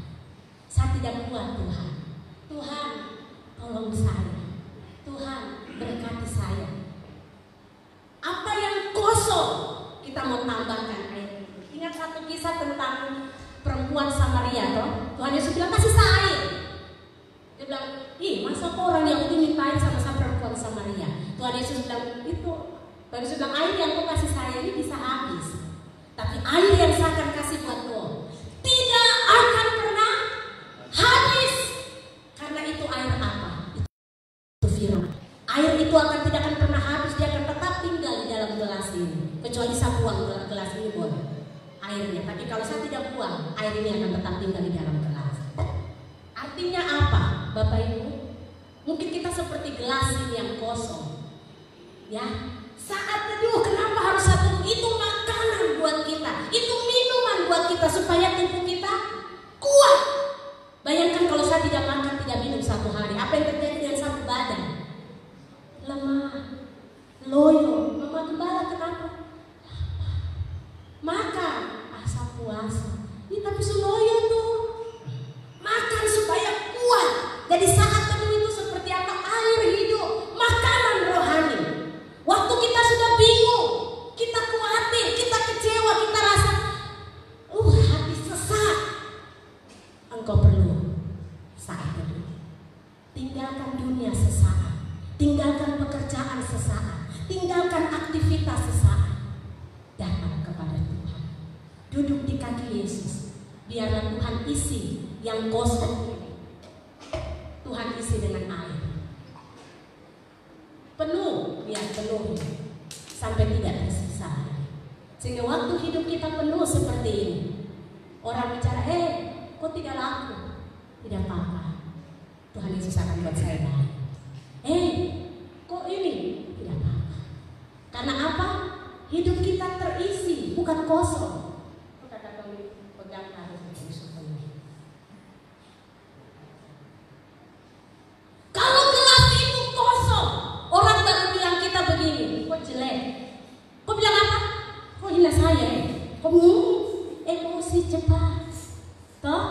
[SPEAKER 2] saya tidak kuat Tuhan. Tuhan, tolong saya. Tuhan, berkati saya. Apa yang kosong kita mau tambahkan air. Ingat satu kisah tentang perempuan Samaria, toh? Tuhan Yesus bilang kasih saya air. Dia bilang, masa orang Yahudi minta air sama perempuan Samaria? Tuhan Yesus bilang itu. Tuhan Yesus bilang air yang kau kasih saya ini bisa habis, tapi air yang saya akan kasih buat kau tidak akan pernah habis. Karena itu air apa? Air itu tidak akan pernah habis, dia akan tetap tinggal di dalam gelas ini. Kecuali saya buang gelas ini boleh. airnya. Tapi kalau saya tidak buang, air ini akan tetap tinggal di dalam gelas. Artinya apa, Bapak Ibu? Mungkin kita seperti gelas ini yang kosong. Ya, saat teduh kenapa harus satu? Itu makanan buat kita, itu minuman buat kita supaya tubuh kita kuat. Bayangkan kalau saya tidak makan, tidak minum satu hari, apa yang terjadi dengan satu badan? Lemah, loyo. Mama Gembala kenapa? Makan asam puasa. Ini tapi suloyo tuh. Makan supaya kuat. Jadi saat teduh itu seperti apa? Air hidup, makanan rohani. Waktu kita sudah bingung, kita khawatir, kita kecewa, kita rasa hati sesak, engkau perlu saat teduh. Tinggalkan dunia sesaat, tinggalkan pekerjaan sesaat, tinggalkan aktivitas sesaat. Datang kepada Tuhan, duduk di kaki Yesus. Biarlah Tuhan isi yang kosong. Tuhan isi dengan air penuh, ya penuh sampai tidak tersisa. Sehingga waktu hidup kita penuh seperti ini, orang bicara, kok tidak laku? Tidak apa-apa, Tuhan Yesus akan buat saya baik. Kok ini? Tidak apa-apa. Karena apa? Hidup kita terisi, bukan kosong. Kata kami pegang harus penuh. Kalau gelas itu kosong, orang baru bilang kita begini, kok jelek? Kok bilang apa? Kok hina saya? Kok emosi cepat? Toh?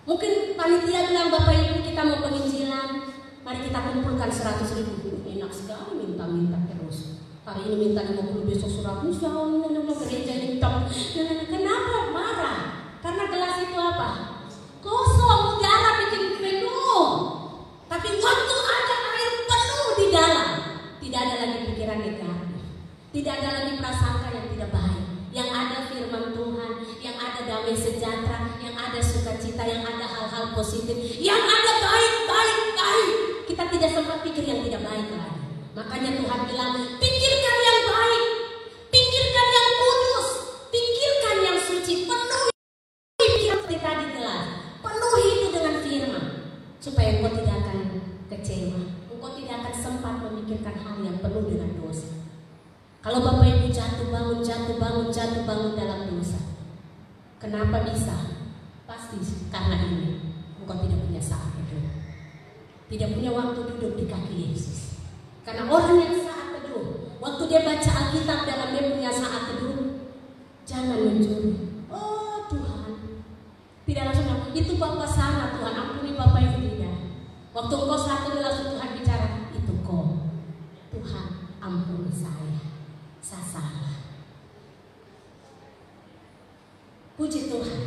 [SPEAKER 2] Mungkin panitia bilang, Bapak Ibu kita mau penginjilan, mari kita kumpulkan 100.000. Enak sekali minta-minta terus. Hari ini minta 50, besok 100, gereja ini top. Kenapa marah? Karena gelas itu apa? Kosong, udara bikin penuh. Tapi waktu ada air penuh di dalam, tidak ada lagi pikiran negatif, tidak ada lagi prasangka yang tidak baik. Yang ada firman Tuhan, yang ada damai sejahtera, yang ada sukacita, yang ada hal-hal positif, yang ada baik. Kita tidak sempat pikir yang tidak baik lagi. Makanya Tuhan bilang, pikirkan yang baik, pikirkan yang kudus, pikirkan yang suci, penuhi pikiran kita di gelas, penuhi itu dengan firman, supaya engkau tidak akan kecewa, engkau tidak akan sempat memikirkan hal yang penuh dengan dosa. Kalau Bapak Ibu jatuh bangun dalam dosa, kenapa bisa? Pasti karena ini, engkau tidak punya saat teduh, tidak punya waktu duduk di kaki Yesus. Karena orang yang saat teduh, waktu dia baca Alkitab dalam dia punya saat teduh, jangan mencuri. Oh Tuhan, tidak langsung itu Bapak salah Tuhan, ampuni Bapak Ibu tidak. Waktu engkau saat teduh langsung Tuhan bicara, itu kau, Tuhan ampuni saya salah. Puji Tuhan,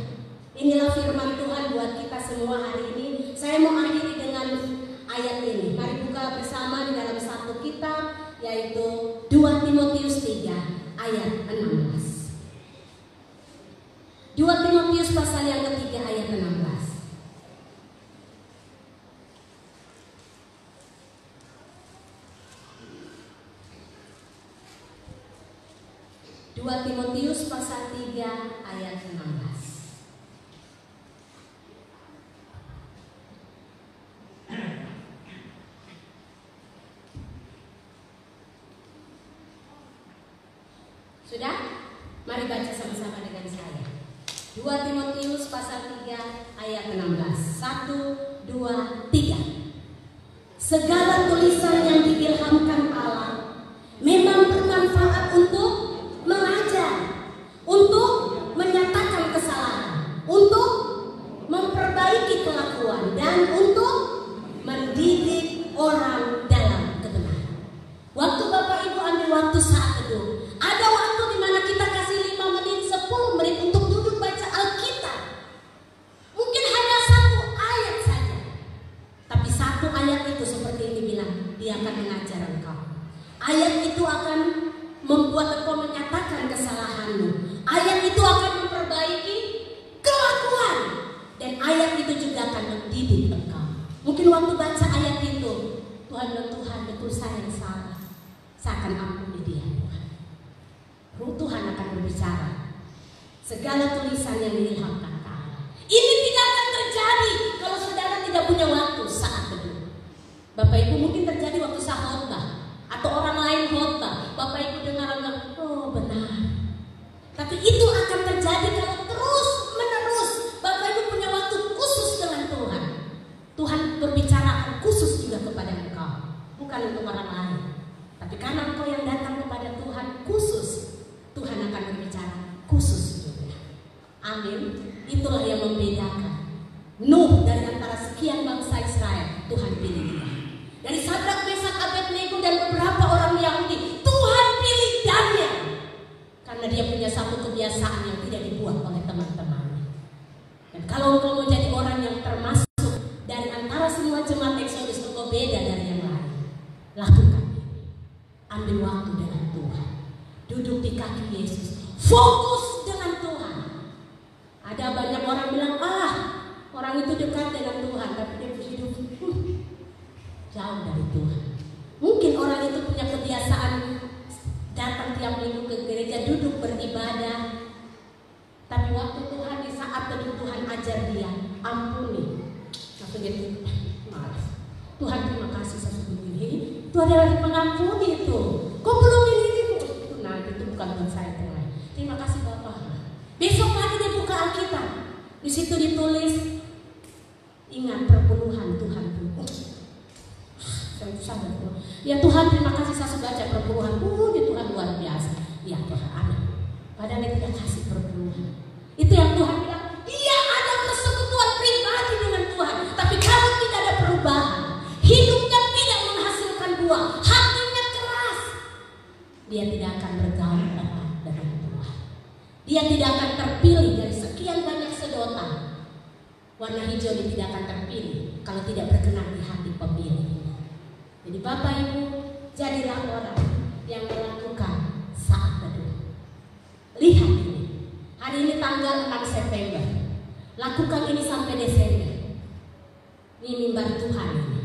[SPEAKER 2] inilah firman Tuhan buat kita semua hari ini. Saya mau akhiri dengan ayat ini. Mari buka bersama di dalam satu kitab, yaitu 2 Timotius 3 ayat 16. 2 Timotius pasal yang ketiga ayat 16. Timotius pasal 3 ayat 16. Sudah? Mari baca sama-sama dengan saya. 2 Timotius pasal 3 ayat 16. 1, 2, 3. Segala tulisan yang diilhamkan Allah memang bermanfaat untuk mengajar, untuk menyatakan kesalahan, untuk memperbaiki kelakuan, dan untuk mendidik orang dalam kebenaran. Waktu Bapak Ibu ambil waktu saat teduh, ada waktu di mana kita kasih 5 menit, 10 menit untuk duduk baca Alkitab. Mungkin hanya satu ayat saja, tapi satu ayat itu seperti ini bilang, dia akan mengajar engkau. Ayat itu akan membuat engkau menyatakan kesalahanmu. Ayat itu akan memperbaiki kelakuan, dan ayat itu juga akan mendidik engkau. Mungkin waktu baca ayat itu, Tuhan betul saya yang salah, saya akan ampuni dia Tuhan. Tuhan akan berbicara, Segala tulisan yang diilhamkan Allah. Ini tidak akan terjadi kalau saudara tidak punya waktu saat teduh. Bapak Ibu mungkin terjadi waktu saat khotbah atau orang lain khotbah. Bapak Ibu dengar, oh benar. Tapi itu akan terjadi kalau terus menerus Bapak Ibu punya waktu khusus dengan Tuhan. Tuhan berbicara khusus juga kepada engkau, bukan untuk orang lain. Tapi karena engkau yang datang kepada Tuhan khusus, Tuhan akan berbicara khusus juga. Amin. Itulah yang membedakan Nuh dari antara sekian bangsa Israel. Tuhan pilih dia. Dari Sadrak, Mesak, Abednego dan beberapa orang Yahudi, Tuhan pilih Daniel. Karena dia punya satu kebiasaan yang tidak dibuat oleh teman-temannya. Dan kalau engkau mau jadi orang yang termasuk dari antara semua jemaat Exodus, engkau beda dari yang lain. Lakukan ini. Ambil waktu dengan Tuhan. Duduk di kaki Yesus. Fokus dengan Tuhan. Ada banyak orang bilang, orang itu dekat dengan Tuhan, tapi dia hidup jauh dari Tuhan. Mungkin orang itu punya kebiasaan datang tiap minggu ke gereja, duduk beribadah. Tapi waktu Tuhan, di saat teduh Tuhan ajar dia, ampuni. Langsung gitu, malas. Tuhan terima kasih saya begini. Itu adalah mengampuni itu. Kok belum ini? Nah itu bukan buat saya Tuhan. Terima kasih Bapak. Besok pagi dia buka Alkitab. Di situ ditulis, ingat perpuluhan Tuhan itu. Saya sadar tuh. Ya Tuhan terima kasih saya baca perpuluhan. Ya Tuhan luar biasa. Ya Tuhan amin. Padahal dia tidak kasih perpuluhan. Itu yang Tuhan bilang. Dia ada persekutuan pribadi dengan Tuhan. Tapi kalau tidak ada perubahan, hidupnya tidak menghasilkan buah, hatinya keras, dia tidak akan bergaul erat dengan Tuhan. Dia tidak akan terpilih dari sekian banyak sedotan. Warna hijau dia tidak akan terpilih kalau tidak berkenan di hati pemilih. Jadi Bapak Ibu, jadilah orang yang melakukan saat teduh. Lihat ini, hari ini tanggal 6 September. Lakukan ini sampai Desember. Ini mimbar Tuhan ini.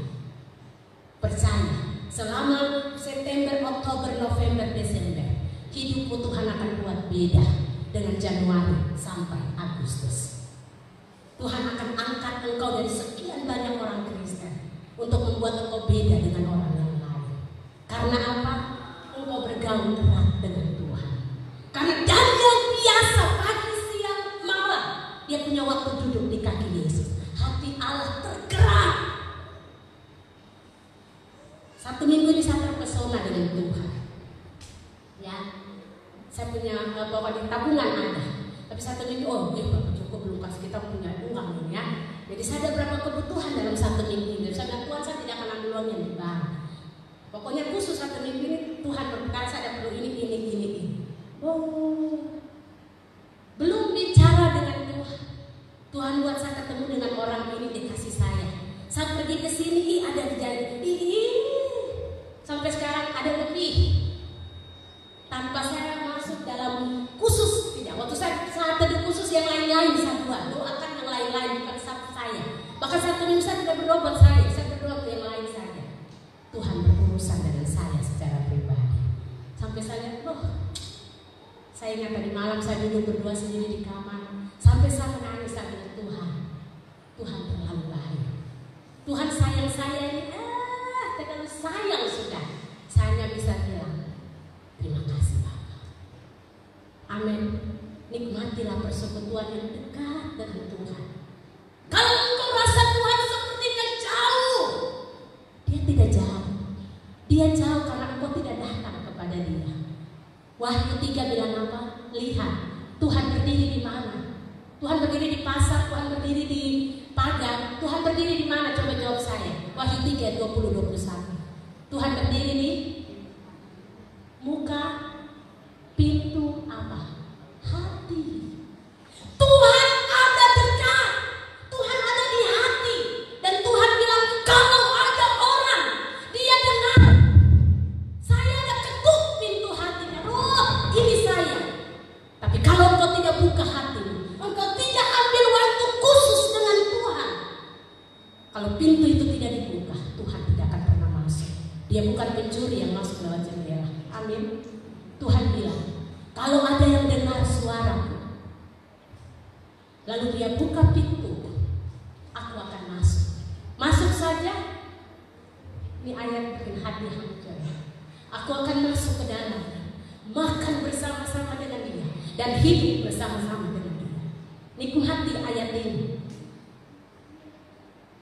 [SPEAKER 2] Percaya, selama September, Oktober, November, Desember, hidupmu Tuhan akan buat beda dengan Januari sampai Agustus. Tuhan akan angkat engkau dari sekian banyak orang Kristen untuk membuat engkau beda dengan orang yang lain. Karena apa? Engkau bergaul erat dengan Tuhan. Karena Daniel biasa pagi, siang, malam dia punya waktu duduk di kaki Yesus. Hati Allah tergerak. Satu minggu ini saya terpesona dengan Tuhan. Ya, saya punya pokoknya tabungan ada. Tapi satu minggu, Bapak cukup belum kasih kita punya uang ya. Jadi saya ada berapa kebutuhan dalam satu minggu ini. Saya bilang Tuhan saya tidak akan ambil uangnya di bank. Pokoknya khusus satu minggu ini Tuhan berkata saya ada perlu ini. Belum bicara dengan Tuhan. Tuhan buat saya ketemu dengan orang ini dikasih saya. Saya pergi ke sini ada kejadian. Sampai sekarang ada lebih. Tanpa saya masuk dalam khusus tidak. Waktu saya saat teduh khusus yang lain-lain saya buat. Doakan yang lain-lain bukan saya. Bahkan satu minggu saya tidak berdoa buat saya berdoa untuk yang lain saja. Tuhan berurusan dengan saya secara pribadi. Sampai saya saya ingat tadi malam saya duduk berdua sendiri di kamar. Sampai saya menangis saya bilang Tuhan terlalu baik. Tuhan sayang saya ini terlalu sayang sudah. Saya bisa bilang terima kasih Bapak. Amin. Nikmatilah persekutuan yang dekat dengan Tuhan. Kalau engkau rasa Tuhan sepertinya jauh, dia tidak jauh. Dia jauh karena engkau tidak datang kepada dia. Wahyu 3 bilang apa? Lihat, Tuhan berdiri di mana? Tuhan berdiri di pasar, Tuhan berdiri di pagar, Tuhan berdiri di mana? Coba jawab saya. Wahyu 3, 20-21. Tuhan berdiri di muka pintu apa? Hati. Tuhan ada dekat. Tuhan ada di hati. Dan Tuhan bilang kalau ada orang dia dengar saya ada ketuk pintu hatinya. Ini saya. Tapi kalau engkau tidak buka hati, engkau tidak ambil waktu khusus dengan Tuhan, kalau pintu itu tidak dibuka, Tuhan tidak akan pernah masuk. Dia bukan pencuri yang masuk lewat jendela. Amin. Tuhan bilang, kalau ada yang dengar suaraku,
[SPEAKER 1] Lalu dia buka pintu, aku akan masuk. Masuk saja. Ini ayat bikin hati hancur. Aku akan masuk ke dalam, makan bersama-sama dengan dia, dan hidup bersama-sama dengan dia. Nikmati ayat ini.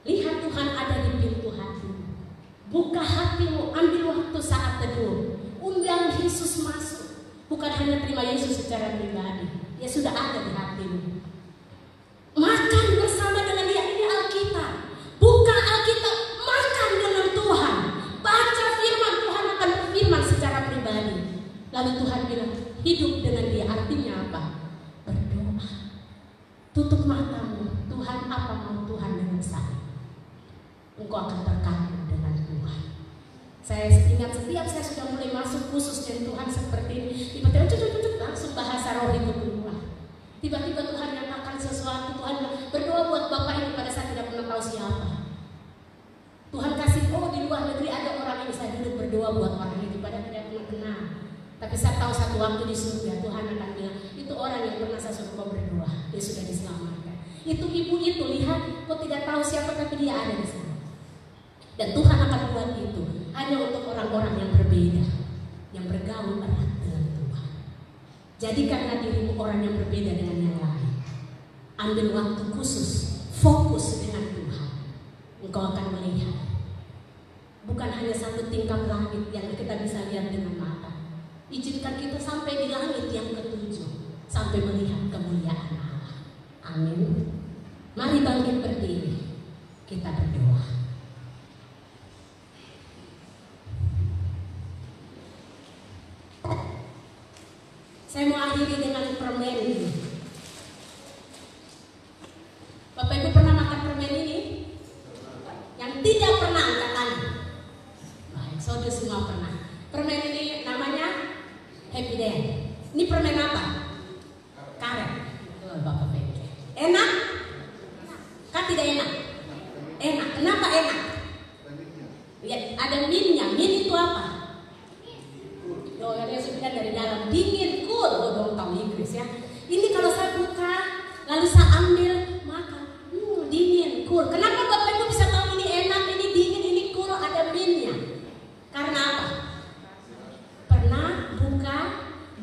[SPEAKER 1] Lihat Tuhan ada di pintu hatimu. Buka hatimu, ambil waktu saat teduh. Undang Yesus masuk. Bukan hanya terima Yesus secara pribadi, dia sudah ada di hatimu. Makan bersama dengan dia. Ini Alkitab. Buka Alkitab, makan dengan Tuhan. Baca firman, Tuhan akan berfirman secara pribadi. Lalu Tuhan bilang, hidup dengan dia. Artinya apa? Berdoa. Tutup matamu. Tuhan, apa mau Tuhan dengan saya? Engkau akan terkagum dengan Tuhan. Saya ingat setiap saya sudah mulai masuk khusus dengan Tuhan seperti ini, tiba-tiba langsung bahasa roh itu keluar. Tiba-tiba Tuhan nyatakan sesuatu. Tuhan berdoa buat Bapak ini pada saat tidak pernah tahu siapa. Tuhan kasih, di luar negeri ada orang yang bisa duduk berdoa buat orang itu pada tidak pernah kenal. Tapi saya tahu satu waktu di surga Tuhan akan bilang, itu orang yang pernah saya suruh kau berdoa, dia sudah diselamatkan. Itu ibu itu, lihat, kau tidak tahu siapa tapi dia ada di sana. Dan Tuhan akan buat itu hanya untuk orang-orang yang berbeda, yang bergaul erat dengan Tuhan. Jadikanlah dirimu orang yang berbeda dengan yang lain. Ambil waktu khusus, fokus dengan Tuhan. Engkau akan melihat bukan hanya satu tingkap langit yang kita bisa lihat dengan mata. Izinkan kita sampai di langit yang ketujuh, sampai melihat kemuliaan Allah. Amin. Mari bangkit berdiri, kita berdoa. Saya mau akhiri dengan permen ini. Bapak Ibu pernah makan permen ini? Yang tidak pernah angkat tangan. Baik, saudara semua pernah. Permen ini namanya Happy Day. Ini permen apa? Karet. Bapak Ibu. Enak? Kan tidak enak? Enak. Kenapa enak? Ya, ada minyak. Min itu apa? Yang sudah dari dalam dingin, cool. Dong tahu Inggris ya. Ini kalau saya buka, lalu saya ambil makan, dingin, cool. Kenapa Bapak Ibu bisa tahu ini enak, ini dingin, ini cool? Ada minyak. Karena apa? Pernah buka,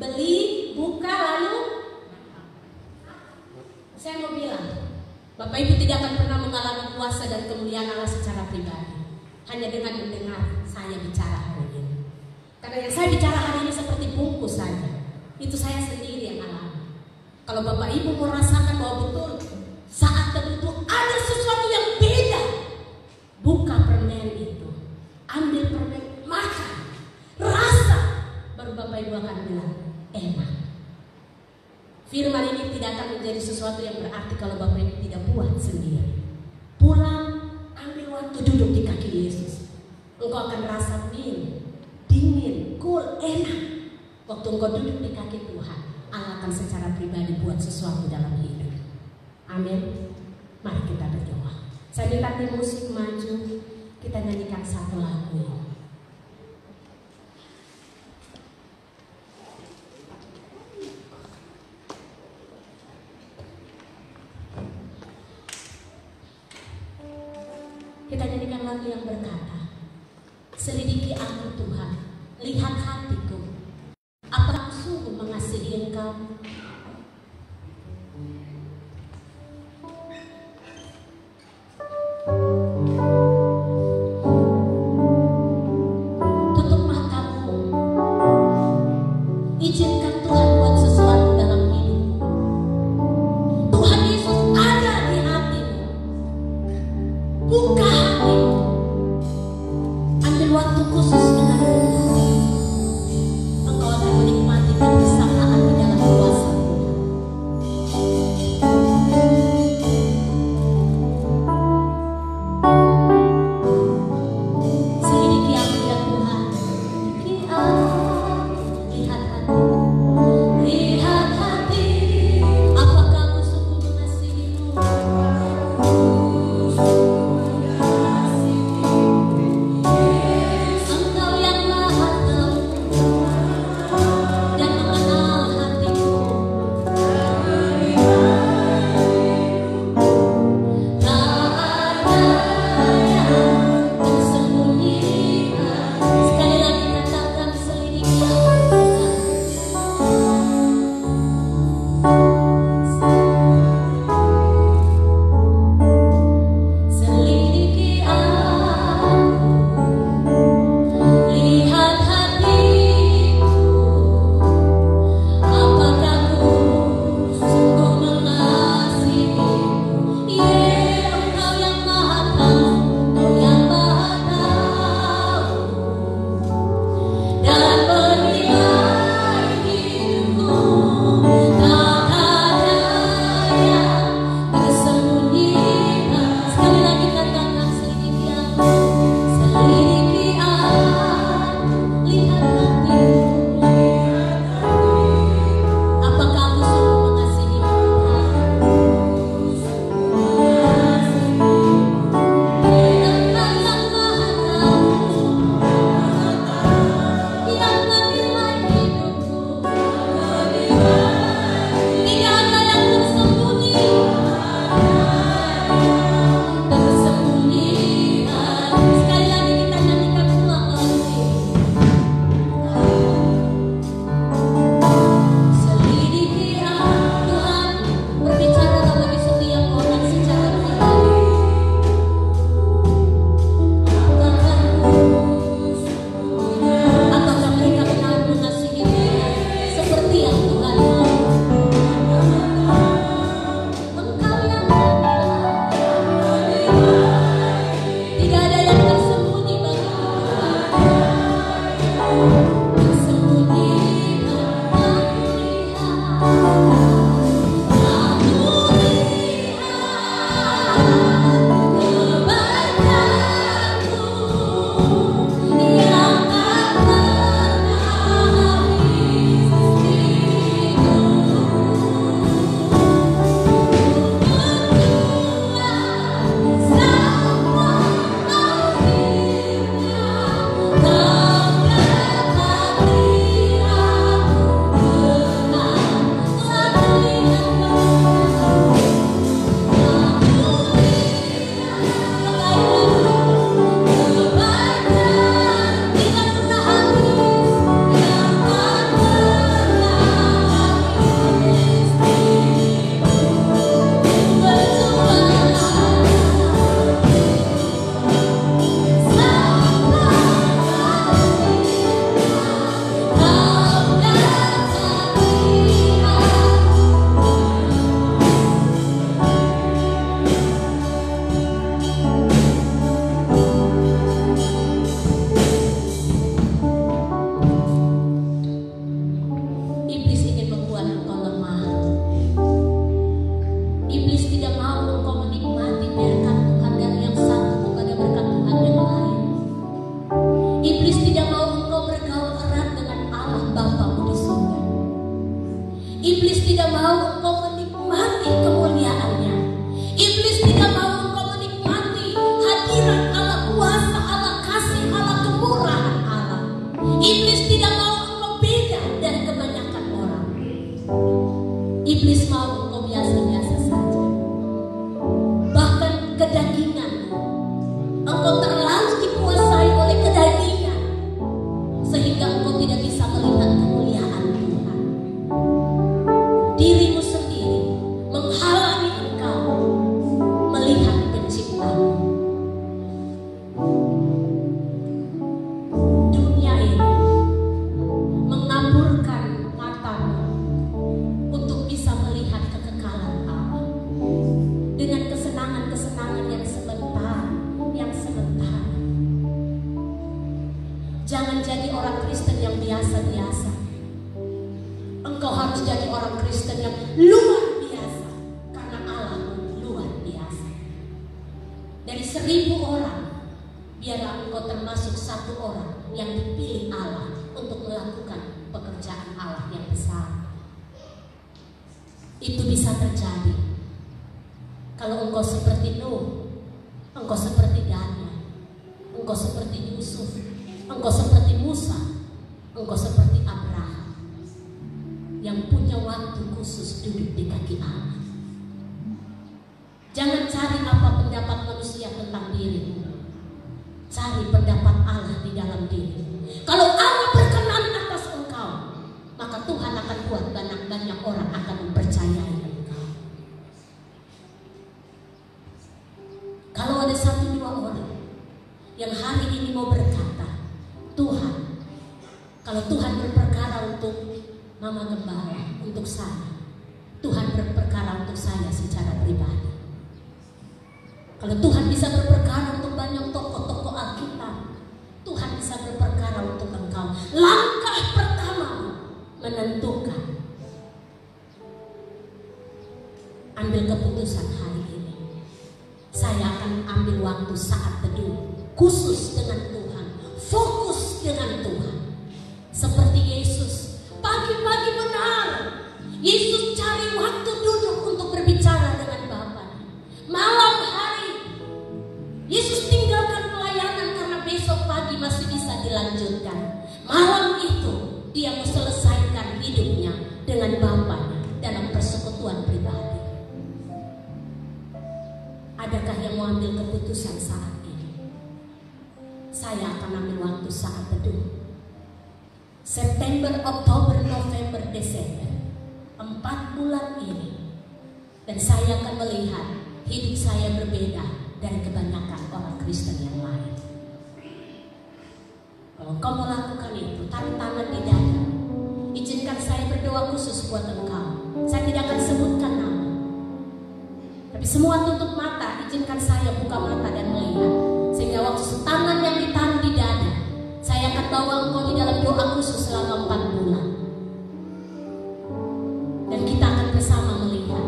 [SPEAKER 1] beli, buka lalu. Saya mau bilang, Bapak Ibu tidak akan pernah mengalami kuasa dan kemuliaan Allah secara pribadi, hanya dengan mendengar saya bicara hari ini. Karena yang saya bicara hari ini seperti bungkus saja. Itu saya sendiri yang alami. Kalau Bapak Ibu mau rasakan bahwa betul saat tertentu ada sesuatu yang beda, buka permen itu, ambil permen, makan, rasa, baru Bapak Ibu akan bilang enak. Firman ini tidak akan menjadi sesuatu yang berarti kalau Bapak Ibu tidak buat sendiri. Pulang, ambil waktu duduk di kaki Yesus. Engkau akan rasa dingin, cool, enak. Waktu engkau duduk di kaki Tuhan, Allah akan secara pribadi buat sesuatu dalam hidup. Amin. Mari kita berdoa. Saya minta tim musik maju, kita nyanyikan satu lagu. Kita nyanyikan lagu yang berkata, selidiki aku Tuhan, lihat hatiku, apakah aku sungguh mengasihi Engkau? Tutup matamu, izinkan Tuhan buat sesuatu dalam hidupmu. Tuhan Yesus ada di hatimu. Buka hatimu. Ambil waktu khusus dengan Tuhan. Engkau akan menikmati kebersamaan di dalam kuasa.
[SPEAKER 2] mau engkau menikmati kemuliaannya. Iblis tidak mau engkau menikmati hadirat Allah, kuasa Allah, kasih Allah, kemurahan Allah. Iblis tidak mau engkau beda dari kebanyakan orang. Iblis mau engkau biasa-biasa saja. Bahkan kedaginganmu, engkau terlalu dikuasai oleh kedagingan sehingga engkau tidak bisa melihat kemuliaan Tuhan. Dirimu sendiri menghalangi engkau melihat penciptamu. Dunia ini mengaburkan matamu untuk bisa melihat kekekalan Allah dengan kesenangan-kesenangan yang sebentar. Jangan jadi orang Kristen yang biasa-biasa. Engkau harus jadi orang Kristen yang luar biasa, karena Allah luar biasa. Dari 1000 orang, biarlah engkau termasuk 1 orang yang dipilih Allah untuk melakukan pekerjaan Allah yang besar. Itu bisa terjadi kalau engkau seperti Nuh, engkau seperti Daniel, engkau seperti Yusuf, engkau seperti Musa, engkau seperti Abraham, yang punya waktu khusus duduk di kaki Allah. Jangan cari apa pendapat manusia tentang dirimu. Cari pendapat Allah di dalam dirimu. Kalau Allah berkenan atas engkau, maka Tuhan akan buat banyak orang akan mempercayai engkau. Kalau ada 1-2 orang yang hari ini mau berkata, Tuhan, kalau Tuhan berperkara untuk Mama Gembala, untuk saya, Tuhan berperkara untuk saya secara pribadi. Kalau Tuhan bisa berperkara untuk banyak tokoh-tokoh Alkitab, Tuhan bisa berperkara untuk engkau. Langkah pertama menentukan. Ambil keputusan hari ini. Saya akan ambil waktu saat teduh khusus dengan Tuhan, fokus dengan Tuhan. Seperti Yesus, pagi-pagi benar Yesus cari waktu duduk untuk berbicara dengan Bapa. Malam hari Yesus tinggalkan pelayanan karena besok pagi masih bisa dilanjutkan. Malam itu dia mau selesaikan hidupnya dengan Bapanya dalam persekutuan pribadi. Adakah yang mau ambil keputusan saat ini? Saya akan ambil waktu saat teduh. September, Oktober, November, Desember, 4 bulan ini. Dan saya akan melihat hidup saya berbeda dari kebanyakan orang Kristen yang lain. Kalau kau melakukan itu, taruh tangan di dada. Izinkan saya berdoa khusus buat engkau. Saya tidak akan sebutkan nama. Tapi semua tutup mata, izinkan saya buka mata dan melihat. Sehingga waktu tangan yang ditaruh di dada, saya akan bawa engkau di dalam doa khusus selama 4 bulan. Dan kita akan bersama melihat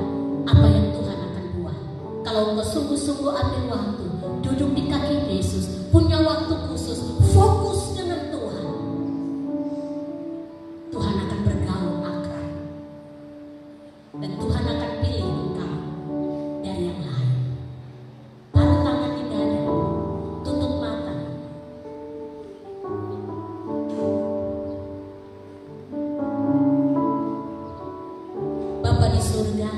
[SPEAKER 2] apa yang Tuhan akan buat. Kalau engkau sungguh-sungguh ambil waktu, duduk di kaki Yesus, punya waktu khusus, fokus dengan Tuhan, Tuhan akan bergaul akrab. Dan Tuhan akan pilih engkau dari yang lain. Taruh tangan di dada, tutup mata. Bapa di surga,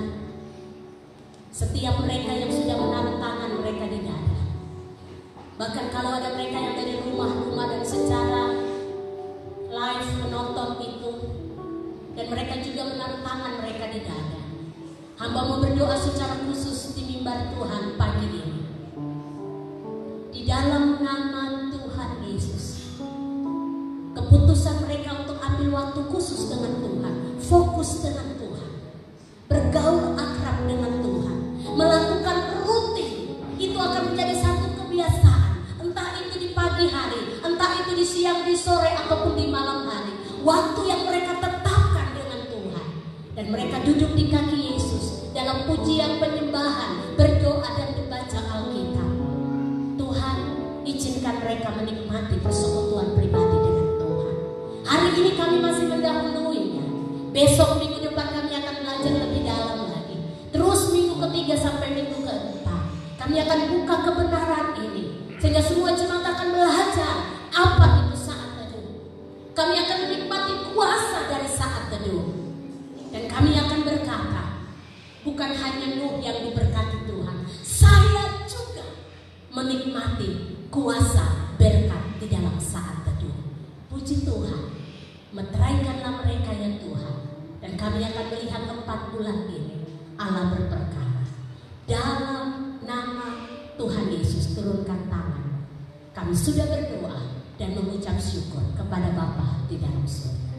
[SPEAKER 2] setiap mereka yang sudah menaruh tangan mereka di dada, bahkan kalau ada mereka yang dari rumah-rumah dan secara live menonton itu, dan mereka juga menaruh tangan mereka di dada, hamba mau berdoa secara khusus di mimbar Tuhan pagi ini. Di dalam nama Tuhan Yesus, keputusan mereka untuk ambil waktu khusus dengan Tuhan, fokus dengan Tuhan, bergaul akrab dengan Tuhan, melakukan rutin, itu akan menjadi satu kebiasaan. Entah itu di pagi hari, entah itu di siang, di sore, ataupun di malam hari. Waktu yang mereka tetapkan dengan Tuhan. Dan mereka duduk di kaki Yesus dalam pujian penyembahan, berdoa dan membaca Alkitab. Tuhan, izinkan mereka menikmati persekutuan pribadi dengan Tuhan. Hari ini kami masih mendahuluinya. Besok minggu depan kami akan belajar lebih
[SPEAKER 1] akan buka kebenaran ini, sehingga semua jemaat akan belajar apa itu saat teduh. Kami akan menikmati kuasa dari saat teduh. Dan kami akan berkata, bukan hanya Nuh yang diberkati Tuhan, saya juga menikmati kuasa berkat di dalam saat teduh. Puji Tuhan, meteraikanlah mereka ya Tuhan. Dan kami akan melihat 4 bulan ini Allah berperkara. Dalam nama Tuhan Yesus, turunkan tangan. Kami sudah berdoa dan mengucap syukur kepada Bapa di dalam surga.